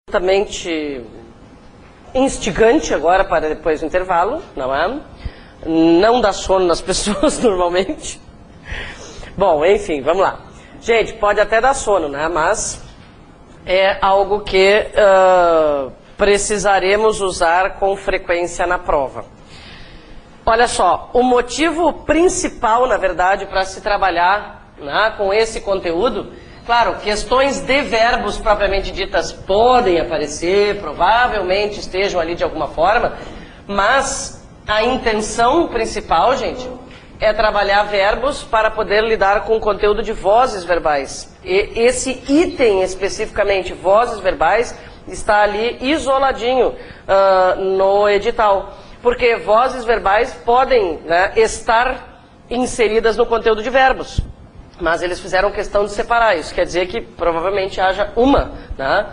absolutamente instigante agora para depois do intervalo, não é? Não dá sono nas pessoas normalmente. Bom, enfim, vamos lá. Gente, pode até dar sono, né? Mas é algo que precisaremos usar com frequência na prova. Olha só, o motivo principal, na verdade, para se trabalhar, né, com esse conteúdo, claro, questões de verbos propriamente ditas podem aparecer, provavelmente estejam ali de alguma forma, mas a intenção principal, gente, é trabalhar verbos para poder lidar com o conteúdo de vozes verbais. E esse item especificamente, vozes verbais, está ali isoladinho no edital. Porque vozes verbais podem, né, estar inseridas no conteúdo de verbos. Mas eles fizeram questão de separar isso. Quer dizer que provavelmente haja uma, né,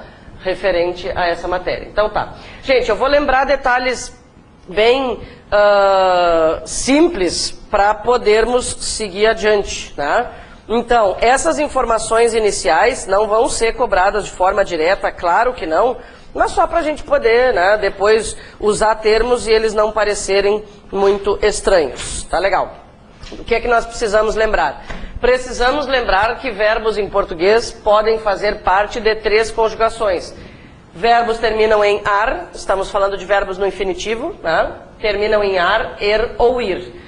referente a essa matéria. Então tá. Gente, eu vou lembrar detalhes bem simples para podermos seguir adiante, né? Então, essas informações iniciais não vão ser cobradas de forma direta, claro que não, mas só para a gente poder, né, depois usar termos e eles não parecerem muito estranhos. Tá legal? O que é que nós precisamos lembrar? Precisamos lembrar que verbos em português podem fazer parte de 3 conjugações. Verbos terminam em ar, estamos falando de verbos no infinitivo, né? Terminam em ar, er ou ir.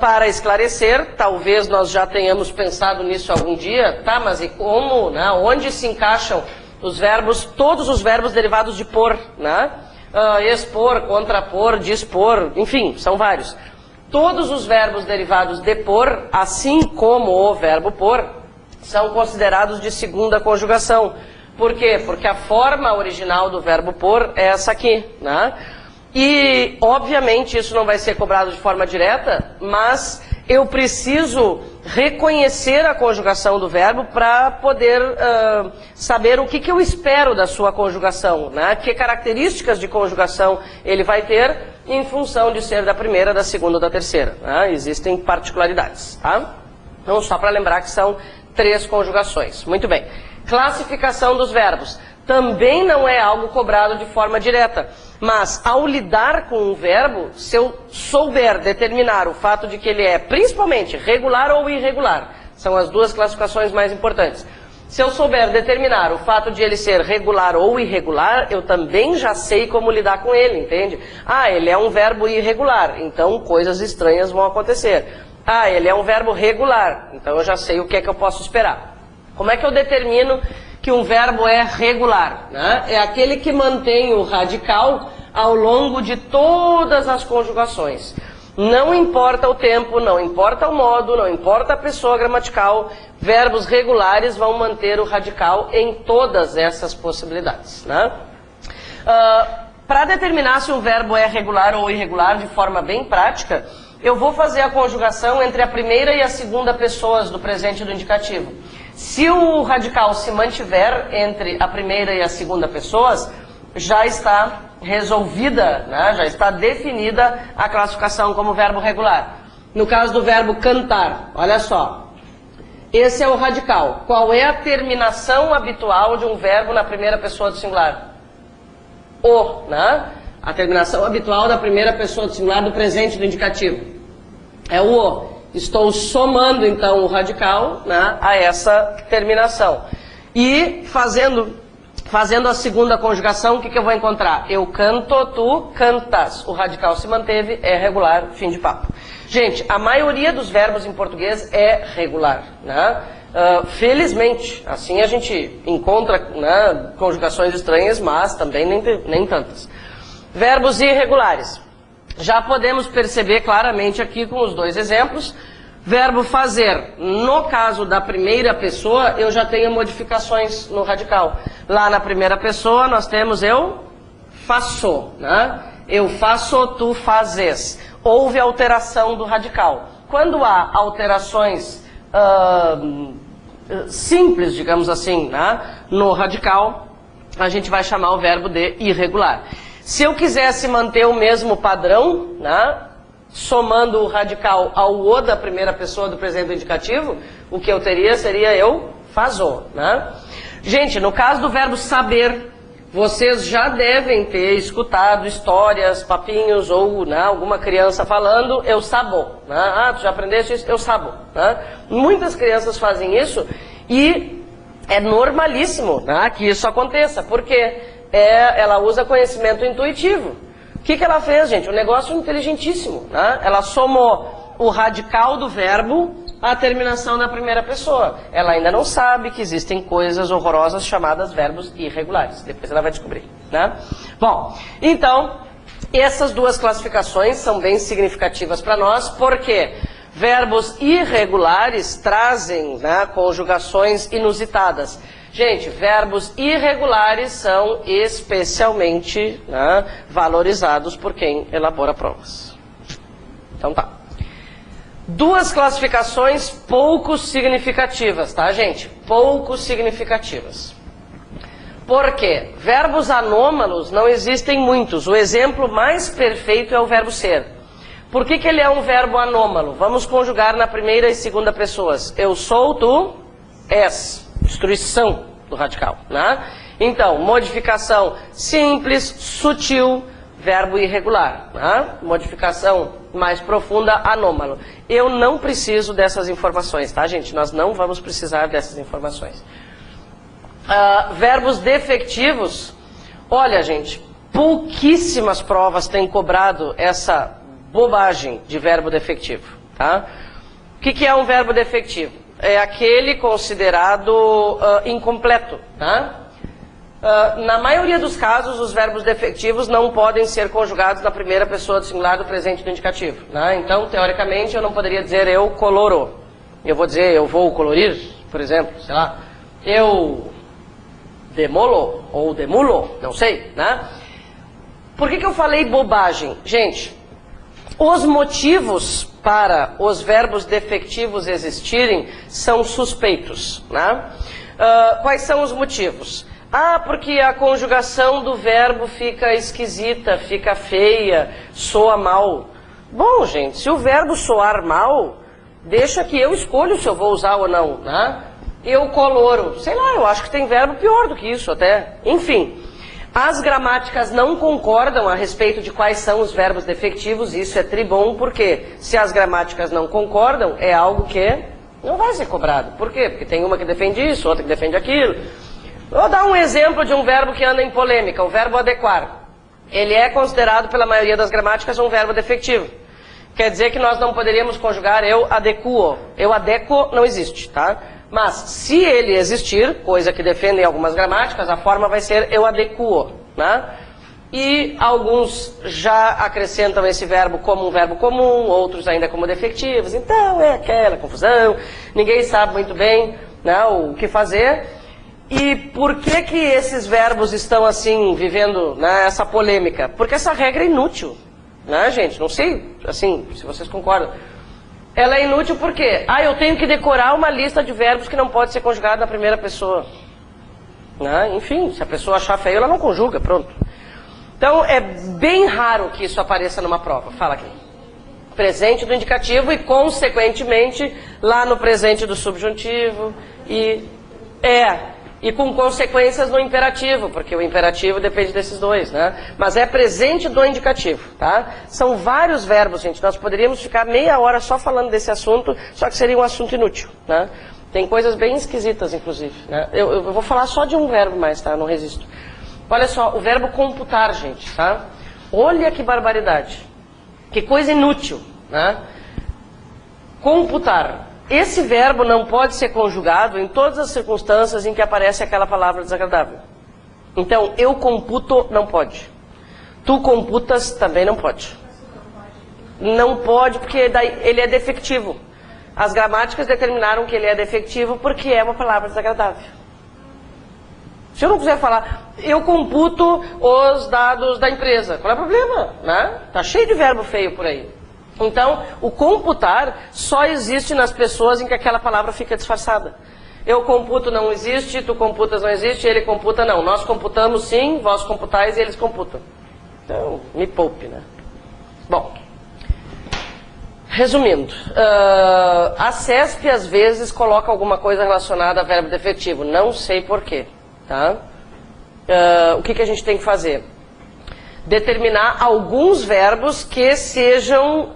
Para esclarecer, talvez nós já tenhamos pensado nisso algum dia, tá? Mas e como, né? Onde se encaixam os verbos, todos os verbos derivados de por, né? Expor, contrapor, dispor, enfim, são vários. Todos os verbos derivados de por, assim como o verbo por, são considerados de segunda conjugação. Por quê? Porque a forma original do verbo por é essa aqui, né? E, obviamente, isso não vai ser cobrado de forma direta, mas eu preciso reconhecer a conjugação do verbo para poder saber o que eu espero da sua conjugação, né? Que características de conjugação ele vai ter em função de ser da primeira, da segunda ou da terceira, né? Existem particularidades, tá? Então, só para lembrar que são 3 conjugações. Muito bem. Classificação dos verbos. Também não é algo cobrado de forma direta, mas ao lidar com um verbo, se eu souber determinar o fato de que ele é principalmente regular ou irregular, são as 2 classificações mais importantes. Se eu souber determinar o fato de ele ser regular ou irregular, eu também já sei como lidar com ele, entende? Ah, ele é um verbo irregular, então coisas estranhas vão acontecer. Ah, ele é um verbo regular, então eu já sei o que é que eu posso esperar. Como é que eu determino que um verbo é regular, né? É aquele que mantém o radical ao longo de todas as conjugações. Não importa o tempo, não importa o modo, não importa a pessoa gramatical, verbos regulares vão manter o radical em todas essas possibilidades, né? Para determinar se um verbo é regular ou irregular de forma bem prática, eu vou fazer a conjugação entre a primeira e a segunda pessoas do presente e do indicativo. Se o radical se mantiver entre a primeira e a segunda pessoas, já está resolvida, né? Já está definida a classificação como verbo regular. No caso do verbo cantar, olha só. Esse é o radical. Qual é a terminação habitual de um verbo na primeira pessoa do singular? O, né? A terminação habitual da primeira pessoa do singular do presente e do indicativo. É o o. Estou somando, então, o radical, né, a essa terminação. E, fazendo a segunda conjugação, o que eu vou encontrar? Eu canto, tu cantas. O radical se manteve, é regular, fim de papo. Gente, a maioria dos verbos em português é regular, né? Felizmente, assim a gente encontra, né, conjugações estranhas, mas também nem tantas. Verbos irregulares. Já podemos perceber claramente aqui com os 2 exemplos. Verbo fazer, no caso da primeira pessoa, eu já tenho modificações no radical. Lá na primeira pessoa nós temos eu faço, né? Eu faço, tu fazes. Houve alteração do radical. Quando há alterações simples, digamos assim, né, no radical, a gente vai chamar o verbo de irregular. Se eu quisesse manter o mesmo padrão, né, somando o radical ao o da primeira pessoa do presente do indicativo, o que eu teria seria eu faço, né? Gente, no caso do verbo saber, vocês já devem ter escutado histórias, papinhos ou né, alguma criança falando, eu sabo. Né? Ah, tu já aprendeste isso? Eu sabo. Né? Muitas crianças fazem isso e é normalíssimo né, que isso aconteça, porque ela usa conhecimento intuitivo. O que ela fez, gente? Um negócio inteligentíssimo. Né? Ela somou o radical do verbo à terminação na primeira pessoa. Ela ainda não sabe que existem coisas horrorosas chamadas verbos irregulares. Depois ela vai descobrir. Né? Bom, então, essas duas classificações são bem significativas para nós, porque verbos irregulares trazem né, conjugações inusitadas. Gente, verbos irregulares são especialmente né, valorizados por quem elabora provas. Então tá. Duas classificações pouco significativas, tá, gente? Pouco significativas. Por quê? Verbos anômalos não existem muitos. O exemplo mais perfeito é o verbo ser. Por que ele é um verbo anômalo? Vamos conjugar na primeira e segunda pessoas. Eu sou, tu és. Destruição do radical, né? Então, modificação simples, sutil, verbo irregular. Né? Modificação mais profunda, anômalo. Eu não preciso dessas informações, tá, gente? Nós não vamos precisar dessas informações. Verbos defectivos. Olha, gente, pouquíssimas provas têm cobrado essa bobagem de verbo defectivo, tá? O que é um verbo defectivo? É aquele considerado incompleto, tá? Na maioria dos casos, os verbos defectivos não podem ser conjugados na primeira pessoa do singular do presente do indicativo, né? Então, teoricamente, eu não poderia dizer eu coloro. Eu vou dizer eu vou colorir, por exemplo, sei lá, eu demolo ou demulo, não sei, né? Por que eu falei bobagem? Gente, os motivos para os verbos defectivos existirem são suspeitos, né? Quais são os motivos? Ah, porque a conjugação do verbo fica esquisita, fica feia, soa mal. Bom, gente, se o verbo soar mal, deixa que eu escolho se eu vou usar ou não, né? Eu coloro, sei lá, eu acho que tem verbo pior do que isso até. Enfim, as gramáticas não concordam a respeito de quais são os verbos defectivos, isso é tribom, porque se as gramáticas não concordam, é algo que não vai ser cobrado. Por quê? Porque tem uma que defende isso, outra que defende aquilo. Vou dar um exemplo de um verbo que anda em polêmica, o verbo adequar. Ele é considerado pela maioria das gramáticas um verbo defectivo. Quer dizer que nós não poderíamos conjugar eu adequo. Eu adequo não existe, tá? Mas se ele existir, coisa que defendem algumas gramáticas, a forma vai ser eu adequo, né? E alguns já acrescentam esse verbo como um verbo comum, outros ainda como defectivos. Então é aquela confusão, ninguém sabe muito bem, né, o que fazer. E por que esses verbos estão assim, vivendo né, essa polêmica? Porque essa regra é inútil, né, gente? Não sei, assim, se vocês concordam. Ela é inútil porque, eu tenho que decorar uma lista de verbos que não pode ser conjugado na primeira pessoa. Né? Enfim, se a pessoa achar feio, ela não conjuga, pronto. Então, é bem raro que isso apareça numa prova. Fala aqui. Presente do indicativo e, consequentemente, lá no presente do subjuntivo e com consequências no imperativo, porque o imperativo depende desses dois, né? Mas é presente do indicativo, tá? São vários verbos, gente. Nós poderíamos ficar meia hora só falando desse assunto, só que seria um assunto inútil, né? Tem coisas bem esquisitas, inclusive, né? Eu vou falar só de um verbo mais, tá? Não resisto. Olha só, o verbo computar, gente, tá? Olha que barbaridade. Que coisa inútil, né? Computar. Esse verbo não pode ser conjugado em todas as circunstâncias em que aparece aquela palavra desagradável. Então, eu computo, não pode. Tu computas, também não pode. Não pode, porque daí ele é defectivo. As gramáticas determinaram que ele é defectivo porque é uma palavra desagradável. Se eu não quiser falar, eu computo os dados da empresa, qual é o problema? Né? Tá cheio de verbo feio por aí. Então, o computar só existe nas pessoas em que aquela palavra fica disfarçada. Eu computo não existe, tu computas não existe, ele computa não. Nós computamos sim, vós computais e eles computam. Então, me poupe, né? Bom, resumindo, a CESP às vezes coloca alguma coisa relacionada a verbo defectivo, não sei porquê, tá? o que a gente tem que fazer? Determinar alguns verbos que sejam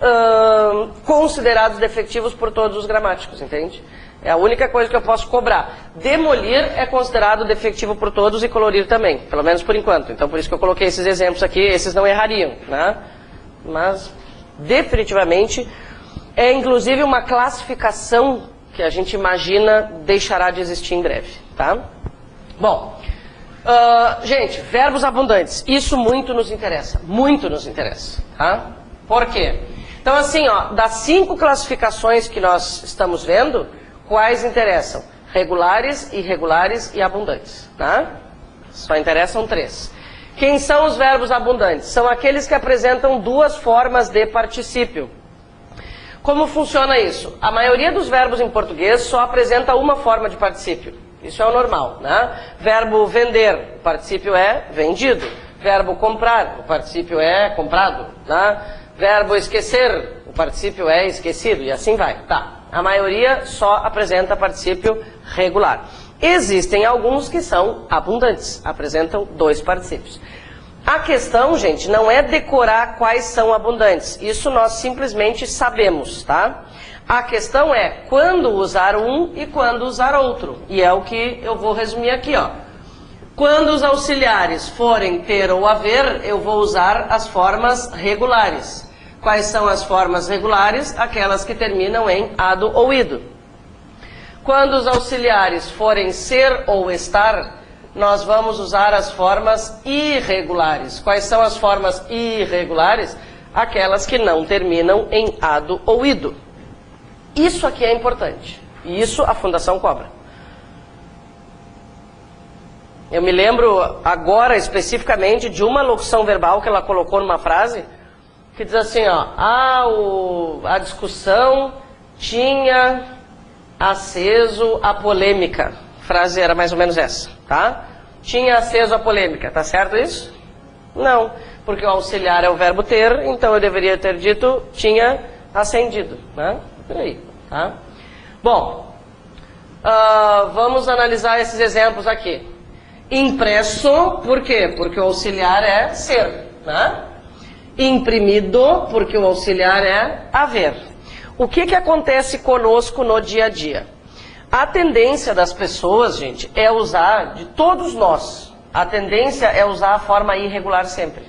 considerados defectivos por todos os gramáticos, entende? É a única coisa que eu posso cobrar. Demolir é considerado defectivo por todos e colorir também, pelo menos por enquanto. Então por isso que eu coloquei esses exemplos aqui, esses não errariam, né? Mas definitivamente é inclusive uma classificação que a gente imagina deixará de existir em breve, tá? Bom, gente, verbos abundantes, isso muito nos interessa, tá? Por quê? Então assim, ó, das 5 classificações que nós estamos vendo, quais interessam? Regulares, irregulares e abundantes, tá? Só interessam 3. Quem são os verbos abundantes? São aqueles que apresentam 2 formas de particípio. Como funciona isso? A maioria dos verbos em português só apresenta uma forma de particípio. Isso é o normal, né? Verbo vender, o particípio é vendido. Verbo comprar, o particípio é comprado, né? Verbo esquecer, o particípio é esquecido, e assim vai. Tá. A maioria só apresenta particípio regular. Existem alguns que são abundantes, apresentam 2 particípios. A questão, gente, não é decorar quais são abundantes. Isso nós simplesmente sabemos, tá? A questão é quando usar um e quando usar outro. E é o que eu vou resumir aqui, ó. Quando os auxiliares forem ter ou haver, eu vou usar as formas regulares. Quais são as formas regulares? Aquelas que terminam em ado ou ido. Quando os auxiliares forem ser ou estar, nós vamos usar as formas irregulares. Quais são as formas irregulares? Aquelas que não terminam em ado ou ido. Isso aqui é importante. E isso a Fundação cobra. Eu me lembro agora especificamente de uma locução verbal que ela colocou numa frase que diz assim, ó, a discussão tinha aceso a polêmica. A frase era mais ou menos essa, tá? Tinha aceso a polêmica, tá certo isso? Não, porque o auxiliar é o verbo ter, então eu deveria ter dito tinha acendido, né? Por aí, tá? Bom, vamos analisar esses exemplos aqui. Impresso, por quê? Porque o auxiliar é ser, né? Imprimido, porque o auxiliar é haver. O que acontece conosco no dia a dia? A tendência das pessoas, gente, é usar, de todos nós, a tendência é usar a forma irregular sempre.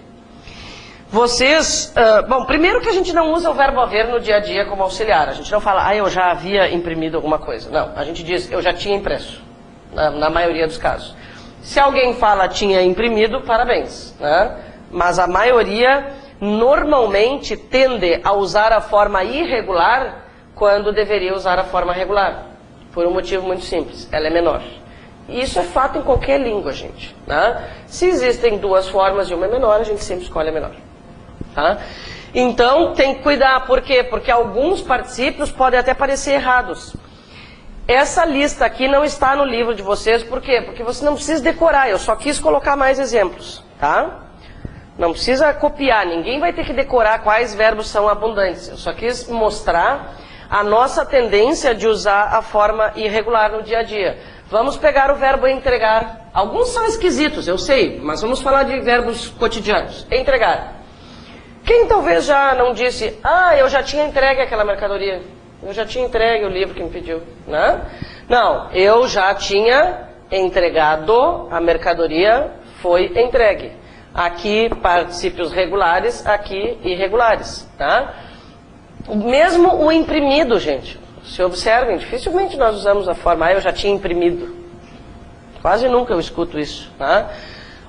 Vocês, bom, primeiro que a gente não usa o verbo haver no dia a dia como auxiliar. A gente não fala, eu já havia imprimido alguma coisa. Não, a gente diz, eu já tinha impresso, na maioria dos casos. Se alguém fala tinha imprimido, parabéns, né? Mas a maioria normalmente tende a usar a forma irregular quando deveria usar a forma regular. Por um motivo muito simples, ela é menor. E isso é fato em qualquer língua, gente, né? Se existem 2 formas e uma é menor, a gente sempre escolhe a menor, tá? Então, tem que cuidar, por quê? Porque alguns particípios podem até parecer errados. Essa lista aqui não está no livro de vocês, por quê? Porque você não precisa decorar, eu só quis colocar mais exemplos, tá? Não precisa copiar, ninguém vai ter que decorar quais verbos são abundantes. Eu só quis mostrar a nossa tendência de usar a forma irregular no dia a dia. Vamos pegar o verbo entregar. Alguns são esquisitos, eu sei, mas vamos falar de verbos cotidianos. Entregar. Quem talvez já não disse, eu já tinha entregue aquela mercadoria. Eu já tinha entregue o livro que me pediu, né? Não, eu já tinha entregado, a mercadoria foi entregue. Aqui particípios regulares, aqui irregulares, tá? Mesmo o imprimido, gente, se observem, dificilmente nós usamos a forma, eu já tinha imprimido. Quase nunca eu escuto isso, tá?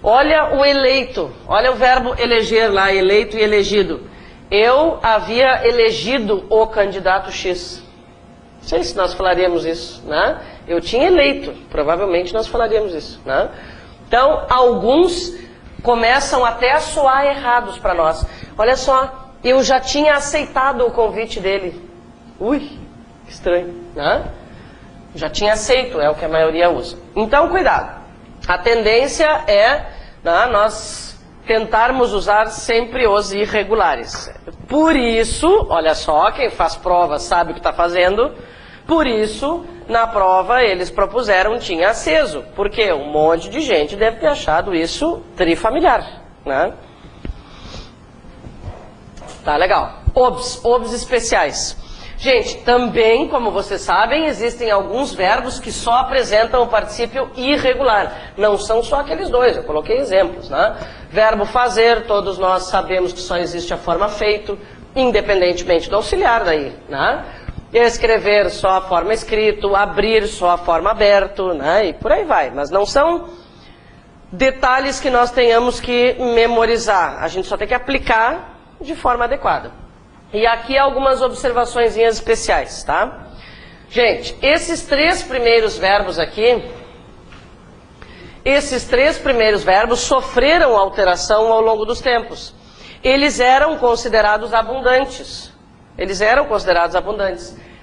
Olha o eleito, olha o verbo eleger lá, eleito e elegido. Eu havia elegido o candidato X. Não sei se nós falaríamos isso, né? Eu tinha eleito, provavelmente nós falaríamos isso, né? Então, alguns começam até a soar errados para nós. Olha só, eu já tinha aceitado o convite dele. Ui, que estranho, né? Já tinha aceito, é o que a maioria usa. Então, cuidado. A tendência é, né, nós tentarmos usar sempre os irregulares. Por isso, olha só, quem faz prova sabe o que está fazendo. Por isso, na prova, eles propuseram tinha aceso, porque um monte de gente deve ter achado isso trifamiliar, né? Tá, legal. Obs especiais. Gente, também, como vocês sabem, existem alguns verbos que só apresentam o particípio irregular. Não são só aqueles dois, eu coloquei exemplos, né? Verbo fazer, todos nós sabemos que só existe a forma feito, independentemente do auxiliar daí, né? Escrever, só a forma escrito, abrir, só a forma aberto, né? E por aí vai. Mas não são detalhes que nós tenhamos que memorizar. A gente só tem que aplicar de forma adequada. E aqui algumas observaçõezinhas especiais, tá? Gente, esses três primeiros verbos aqui, sofreram alteração ao longo dos tempos. Eles eram considerados abundantes.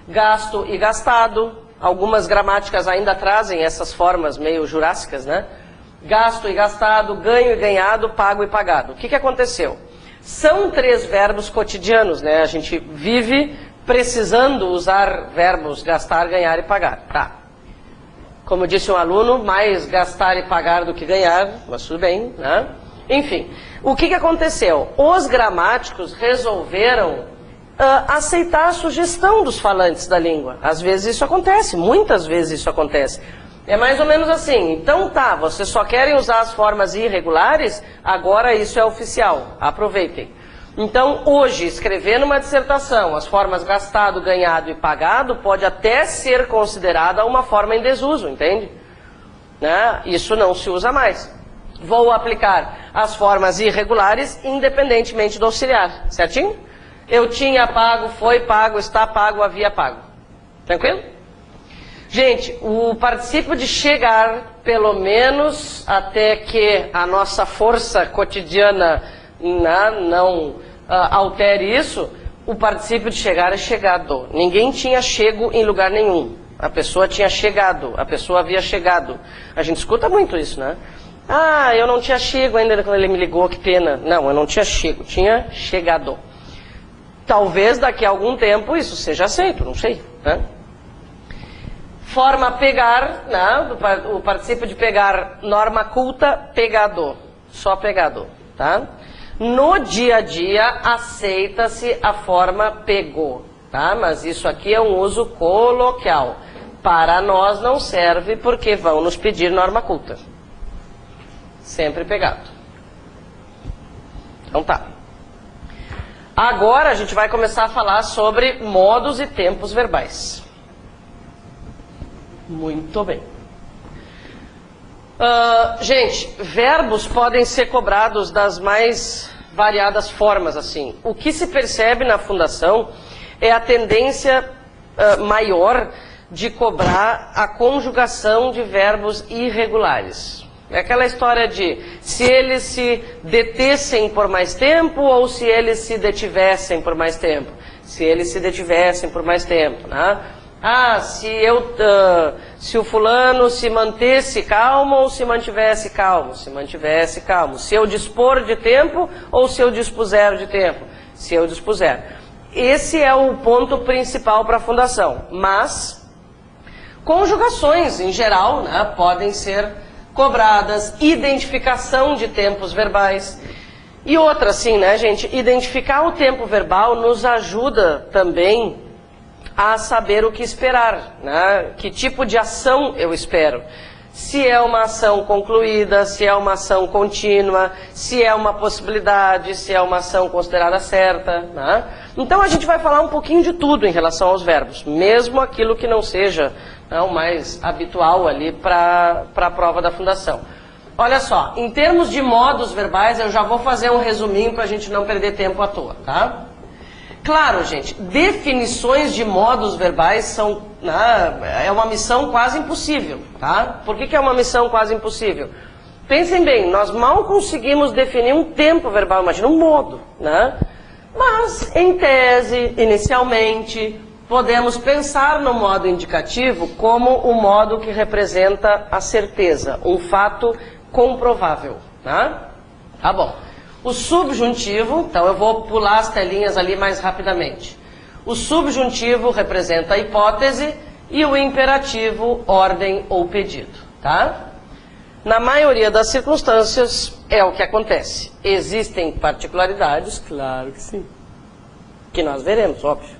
Gasto e gastado. Algumas gramáticas ainda trazem essas formas meio jurássicas, né? Gasto e gastado, ganho e ganhado, pago e pagado. O que aconteceu? São três verbos cotidianos, né? A gente vive precisando usar verbos gastar, ganhar e pagar. Tá. Como disse um aluno, mais gastar e pagar do que ganhar, mas tudo bem, né? Enfim, o que aconteceu? Os gramáticos resolveram aceitar a sugestão dos falantes da língua. Às vezes isso acontece, muitas vezes isso acontece. É mais ou menos assim, então tá, vocês só querem usar as formas irregulares, agora isso é oficial, aproveitem. Então, hoje, escrever numa dissertação as formas gastado, ganhado e pagado pode até ser considerada uma forma em desuso, entende? Né? Isso não se usa mais. Vou aplicar as formas irregulares independentemente do auxiliar, certinho? Eu tinha pago, foi pago, está pago, havia pago. Tranquilo? Gente, o particípio de chegar, pelo menos até que a nossa força cotidiana não altere isso, o particípio de chegar é chegado. Ninguém tinha chego em lugar nenhum. A pessoa tinha chegado, a pessoa havia chegado. A gente escuta muito isso, né? Ah, eu não tinha chego ainda quando ele me ligou, que pena. Não, eu não tinha chego, tinha chegado. Talvez daqui a algum tempo isso seja aceito, não sei, né? Forma pegar, né? O particípio de pegar, norma culta, pegado. Só pegado, tá? No dia a dia, aceita-se a forma pegou, tá? Mas isso aqui é um uso coloquial. Para nós não serve porque vão nos pedir norma culta. Sempre pegado. Então tá. Agora a gente vai começar a falar sobre modos e tempos verbais. Muito bem. Gente, verbos podem ser cobrados das mais variadas formas, assim. O que se percebe na Fundação é a tendência maior de cobrar a conjugação de verbos irregulares. É aquela história de se eles se detessem por mais tempo ou se eles se detivessem por mais tempo. Se eles se detivessem por mais tempo, né? Ah, se o fulano se mantesse calmo ou se mantivesse calmo? Se mantivesse calmo. Se eu dispor de tempo ou se eu dispuser de tempo? Se eu dispuser. Esse é o ponto principal para a Fundação. Mas conjugações, em geral, né, podem ser cobradas. Identificação de tempos verbais. E outra, assim, né, gente? Identificar o tempo verbal nos ajuda também a saber o que esperar, né? Que tipo de ação eu espero. Se é uma ação concluída, se é uma ação contínua, se é uma possibilidade, se é uma ação considerada certa, né? Então a gente vai falar um pouquinho de tudo em relação aos verbos, mesmo aquilo que não seja, né, o mais habitual ali para a prova da Fundação. Olha só, em termos de modos verbais, eu já vou fazer um resuminho para a gente não perder tempo à toa, tá? Claro, gente, definições de modos verbais são, é uma missão quase impossível, tá? Por que é uma missão quase impossível? Pensem bem, nós mal conseguimos definir um tempo verbal, imagina um modo, né? Mas, em tese, inicialmente, podemos pensar no modo indicativo como o modo que representa a certeza, um fato comprovável, né? Tá bom. O subjuntivo, então eu vou pular as telinhas ali mais rapidamente. O subjuntivo representa a hipótese e o imperativo, ordem ou pedido, tá? Na maioria das circunstâncias é o que acontece. Existem particularidades, claro que sim, que nós veremos, óbvio.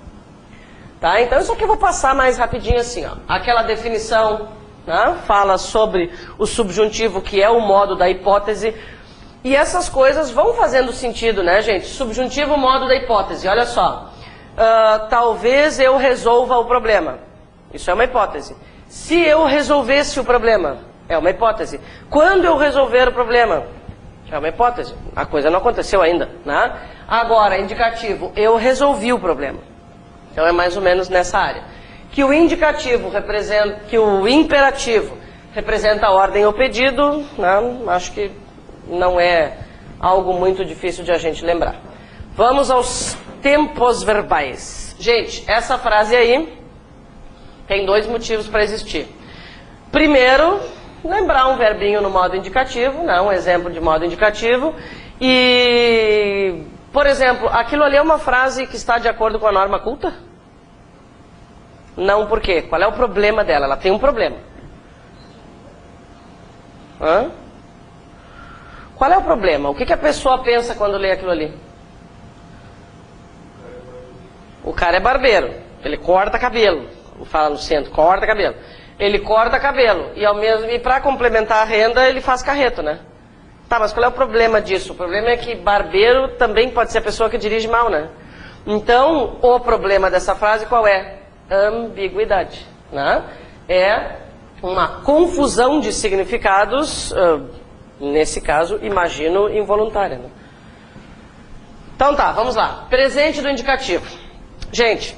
Tá? Então isso aqui eu vou passar mais rapidinho assim, ó. Aquela definição, né, fala sobre o subjuntivo, que é o modo da hipótese, e essas coisas vão fazendo sentido, né, gente? Subjuntivo, modo da hipótese, olha só. Talvez eu resolva o problema. Isso é uma hipótese. Se eu resolvesse o problema, é uma hipótese. Quando eu resolver o problema, é uma hipótese. A coisa não aconteceu ainda, né? Agora, indicativo, eu resolvi o problema. Então é mais ou menos nessa área. Que o indicativo representa, que o imperativo representa a ordem ou pedido, né? Acho que não é algo muito difícil de a gente lembrar. Vamos aos tempos verbais. Gente, essa frase aí tem dois motivos para existir. Primeiro, lembrar um verbinho no modo indicativo, né? Um exemplo de modo indicativo. E, por exemplo, aquilo ali é uma frase que está de acordo com a norma culta? Não, por quê? Qual é o problema dela? Ela tem um problema. Hã? Qual é o problema? O que a pessoa pensa quando lê aquilo ali? O cara é barbeiro. Ele corta cabelo. Fala no centro, corta cabelo. Ele corta cabelo. E para complementar a renda, ele faz carreto, né? Tá, mas qual é o problema disso? O problema é que barbeiro também pode ser a pessoa que dirige mal, né? Então, o problema dessa frase qual é? Ambiguidade, né? É uma confusão de significados, nesse caso, imagino, involuntária, né? Então tá, vamos lá. Presente do indicativo. Gente,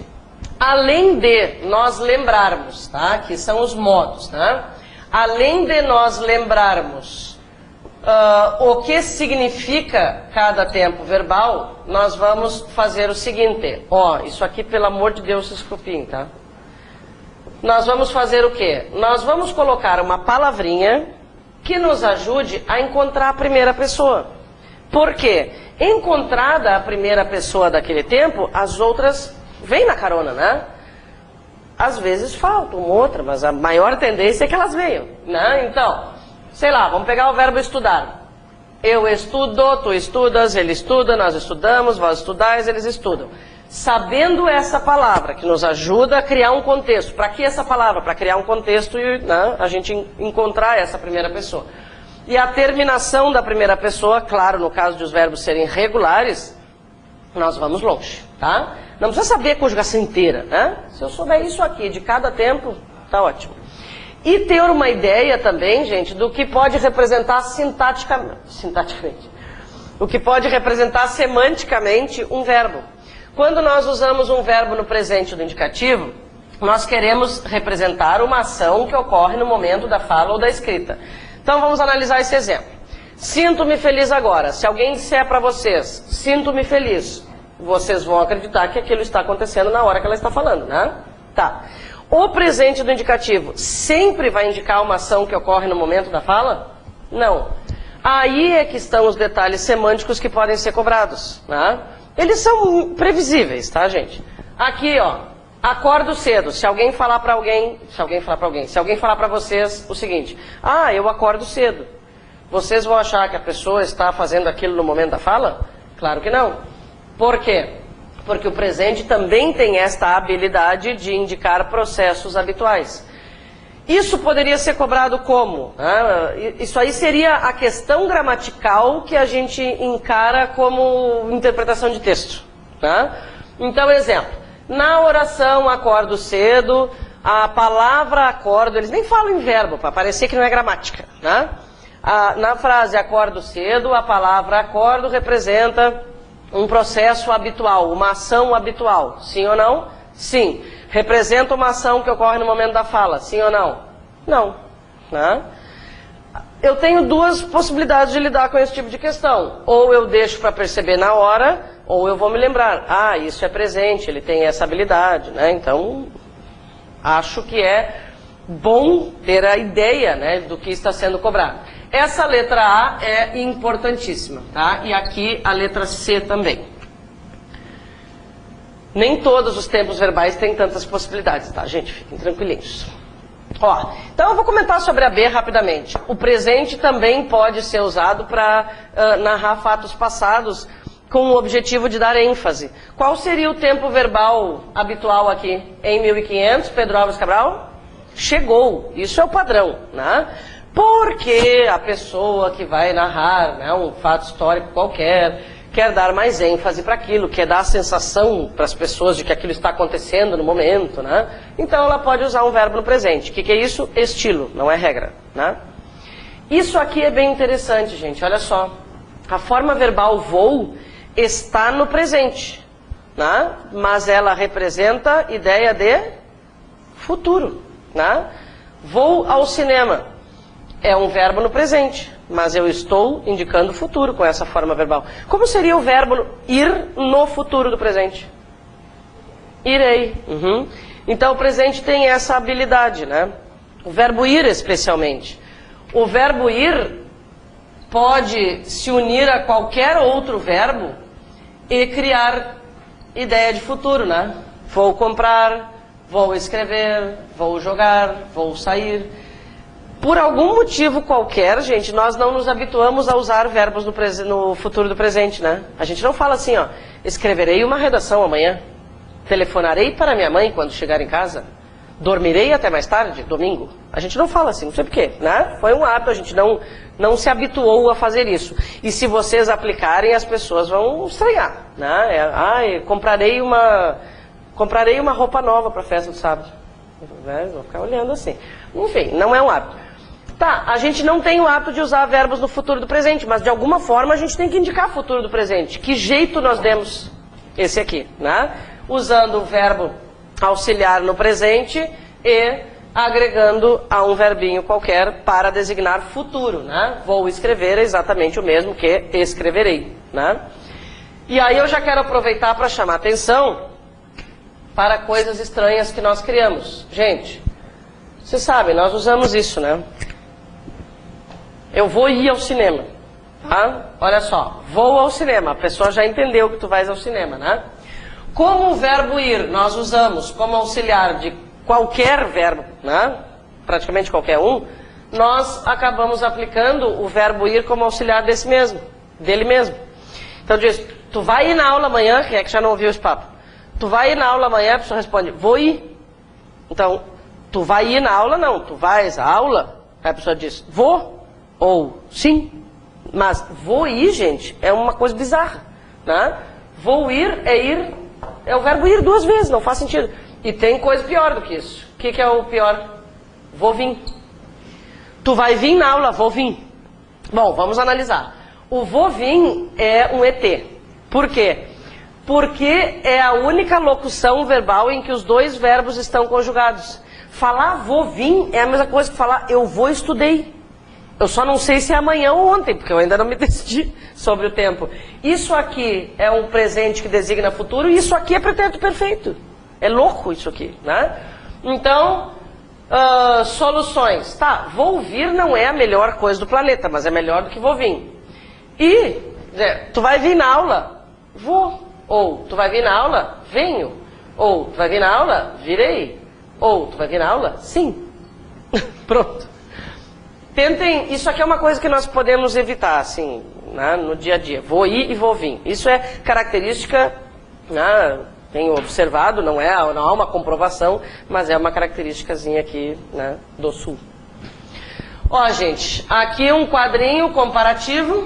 além de nós lembrarmos, tá? Que são os modos, tá? Além de nós lembrarmos o que significa cada tempo verbal, nós vamos fazer o seguinte. Ó, isso aqui, pelo amor de Deus, vocês copiem, tá? Nós vamos fazer o quê? Nós vamos colocar uma palavrinha que nos ajude a encontrar a primeira pessoa. Por quê? Encontrada a primeira pessoa daquele tempo, as outras vêm na carona, né? Às vezes falta uma outra, mas a maior tendência é que elas venham, né? Então, sei lá, vamos pegar o verbo estudar. Eu estudo, tu estudas, ele estuda, nós estudamos, vós estudais, eles estudam. Sabendo essa palavra, que nos ajuda a criar um contexto. Para que essa palavra? Para criar um contexto e, né, a gente encontrar essa primeira pessoa. E a terminação da primeira pessoa, claro, no caso de os verbos serem regulares, nós vamos longe, tá? Não precisa saber a conjugação inteira, né? Se eu souber isso aqui de cada tempo, tá ótimo. E ter uma ideia também, gente, do que pode representar sintaticamente, o que pode representar semanticamente um verbo. Quando nós usamos um verbo no presente do indicativo, nós queremos representar uma ação que ocorre no momento da fala ou da escrita. Então vamos analisar esse exemplo. Sinto-me feliz agora. Se alguém disser para vocês, sinto-me feliz, vocês vão acreditar que aquilo está acontecendo na hora que ela está falando, né? Tá. O presente do indicativo sempre vai indicar uma ação que ocorre no momento da fala? Não. Aí é que estão os detalhes semânticos que podem ser cobrados, né? Eles são previsíveis, tá, gente? Aqui, ó, acordo cedo. Se alguém falar para vocês o seguinte: ah, eu acordo cedo. Vocês vão achar que a pessoa está fazendo aquilo no momento da fala? Claro que não. Por quê? Porque o presente também tem esta habilidade de indicar processos habituais. Isso poderia ser cobrado como? Isso aí seria a questão gramatical que a gente encara como interpretação de texto. Tá? Então, exemplo. Na oração acordo cedo, a palavra acordo, eles nem falam em verbo, para parecer que não é gramática. Né? Na frase acordo cedo, a palavra acordo representa um processo habitual, uma ação habitual. Sim ou não? Sim. Representa uma ação que ocorre no momento da fala. Sim ou não? Não. Né? Eu tenho duas possibilidades de lidar com esse tipo de questão. Ou eu deixo para perceber na hora, ou eu vou me lembrar. Ah, isso é presente, ele tem essa habilidade. Né? Então, acho que é bom ter a ideia, né, do que está sendo cobrado. Essa letra A é importantíssima, tá? E aqui a letra C também. Nem todos os tempos verbais têm tantas possibilidades, tá, gente? Fiquem tranquilinhos. Ó, então eu vou comentar sobre a B rapidamente. O presente também pode ser usado para narrar fatos passados com o objetivo de dar ênfase. Qual seria o tempo verbal habitual aqui? Em 1500, Pedro Álvares Cabral? Chegou. Isso é o padrão, né? Porque a pessoa que vai narrar, né, um fato histórico qualquer quer dar mais ênfase para aquilo, quer dar a sensação para as pessoas de que aquilo está acontecendo no momento, né? Então ela pode usar um verbo no presente. O que é isso? Estilo, não é regra, né? Isso aqui é bem interessante, gente, olha só. A forma verbal vou está no presente, né? Mas ela representa ideia de futuro, né? Vou ao cinema. É um verbo no presente, mas eu estou indicando o futuro com essa forma verbal. Como seria o verbo ir no futuro do presente? Irei. Então o presente tem essa habilidade, né? O verbo ir especialmente. O verbo ir pode se unir a qualquer outro verbo e criar ideia de futuro, né? Vou comprar, vou escrever, vou jogar, vou sair. Por algum motivo qualquer, gente, nós não nos habituamos a usar verbos no futuro do presente, né? A gente não fala assim, ó, escreverei uma redação amanhã, telefonarei para minha mãe quando chegar em casa, dormirei até mais tarde, domingo. A gente não fala assim, não sei porquê, né? Foi um ato, a gente não se habituou a fazer isso. E se vocês aplicarem, as pessoas vão estranhar, né? Comprarei uma roupa nova para a festa do sábado. Vão ficar olhando assim. Enfim, não é um hábito. Tá, a gente não tem o hábito de usar verbos no futuro do presente, mas de alguma forma a gente tem que indicar futuro do presente. Que jeito nós demos? Esse aqui, né? Usando o verbo auxiliar no presente e agregando a um verbinho qualquer para designar futuro, né? Vou escrever é exatamente o mesmo que escreverei, né? E aí eu já quero aproveitar para chamar atenção para coisas estranhas que nós criamos. Gente, vocês sabem, nós usamos isso, né? Eu vou ir ao cinema, tá? Olha só, vou ao cinema. A pessoa já entendeu que tu vais ao cinema, né? Como o verbo ir nós usamos como auxiliar de qualquer verbo, né? Praticamente qualquer um, nós acabamos aplicando o verbo ir como auxiliar dele mesmo. Então diz, tu vai ir na aula amanhã, quem é que já não ouviu esse papo? Tu vai ir na aula amanhã, a pessoa responde, vou ir. Então, tu vai ir na aula? Não, tu vais à aula? Aí a pessoa diz, vou ou sim. Mas vou ir, gente, é uma coisa bizarra, né? Vou ir, é o verbo ir duas vezes, não faz sentido. E tem coisa pior do que isso. O que é o pior? Vou vir. Tu vai vir na aula? Vou vir. Bom, vamos analisar. O vou vir é um ET. Por quê? Porque é a única locução verbal em que os dois verbos estão conjugados. Falar vou vir é a mesma coisa que falar eu vou estudei. Eu só não sei se é amanhã ou ontem, porque eu ainda não me decidi sobre o tempo. Isso aqui é um presente que designa futuro e isso aqui é pretérito perfeito. É louco isso aqui, né? Então, soluções. Tá, vou vir não é a melhor coisa do planeta, mas é melhor do que vou vir. E, tu vai vir na aula? Vou. Ou, tu vai vir na aula? Venho. Ou, tu vai vir na aula? Virei. Ou, tu vai vir na aula? Sim. Pronto. Tentem, isso aqui é uma coisa que nós podemos evitar, assim, né, no dia a dia. Vou ir e vou vir. Isso é característica, né, tenho observado, não há uma comprovação, mas é uma característicazinha aqui, né, do Sul. Ó, gente, aqui um quadrinho comparativo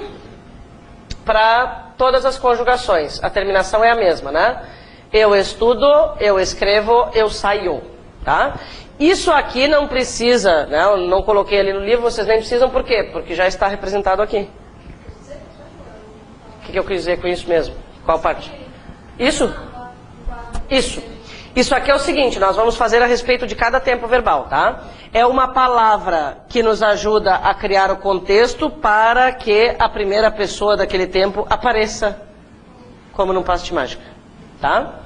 para todas as conjugações. A terminação é a mesma, né? Eu estudo, eu escrevo, eu saio, tá? Isso aqui não precisa, né? Eu não coloquei ali no livro, vocês nem precisam, por quê? Porque já está representado aqui. O que eu quis dizer com isso mesmo? Qual parte? Isso? Isso. Isso aqui é o seguinte, nós vamos fazer a respeito de cada tempo verbal, tá? É uma palavra que nos ajuda a criar o contexto para que a primeira pessoa daquele tempo apareça como num passe de mágica, tá?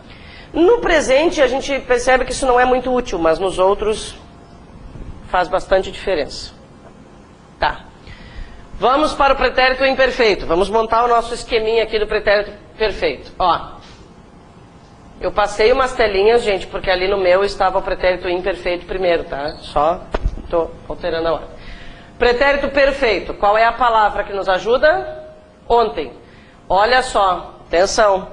No presente a gente percebe que isso não é muito útil, mas nos outros faz bastante diferença. Tá. Vamos para o pretérito imperfeito. Vamos montar o nosso esqueminha aqui do pretérito perfeito. Ó. Eu passei umas telinhas, gente, porque ali no meu estava o pretérito imperfeito primeiro, tá? Só tô alterando a ordem. Pretérito perfeito. Qual é a palavra que nos ajuda? Ontem. Olha só, atenção.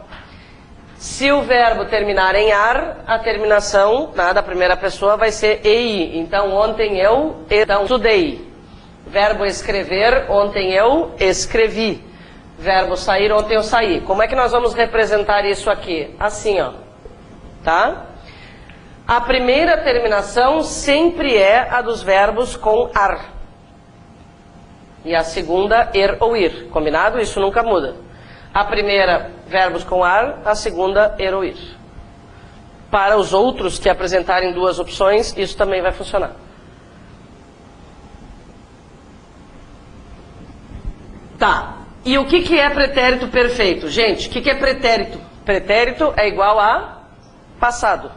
Se o verbo terminar em ar, a terminação, né, da primeira pessoa vai ser ei. Então, ontem eu estudei. Verbo escrever, ontem eu escrevi. Verbo sair, ontem eu saí. Como é que nós vamos representar isso aqui? Assim, ó. Tá? A primeira terminação sempre é a dos verbos com ar. E a segunda, er ou ir. Combinado? Isso nunca muda. A primeira, verbos com ar. A segunda, er ou ir. Para os outros que apresentarem duas opções, isso também vai funcionar. Tá. E o que é pretérito perfeito? Gente, o que é pretérito? Pretérito é igual a passado.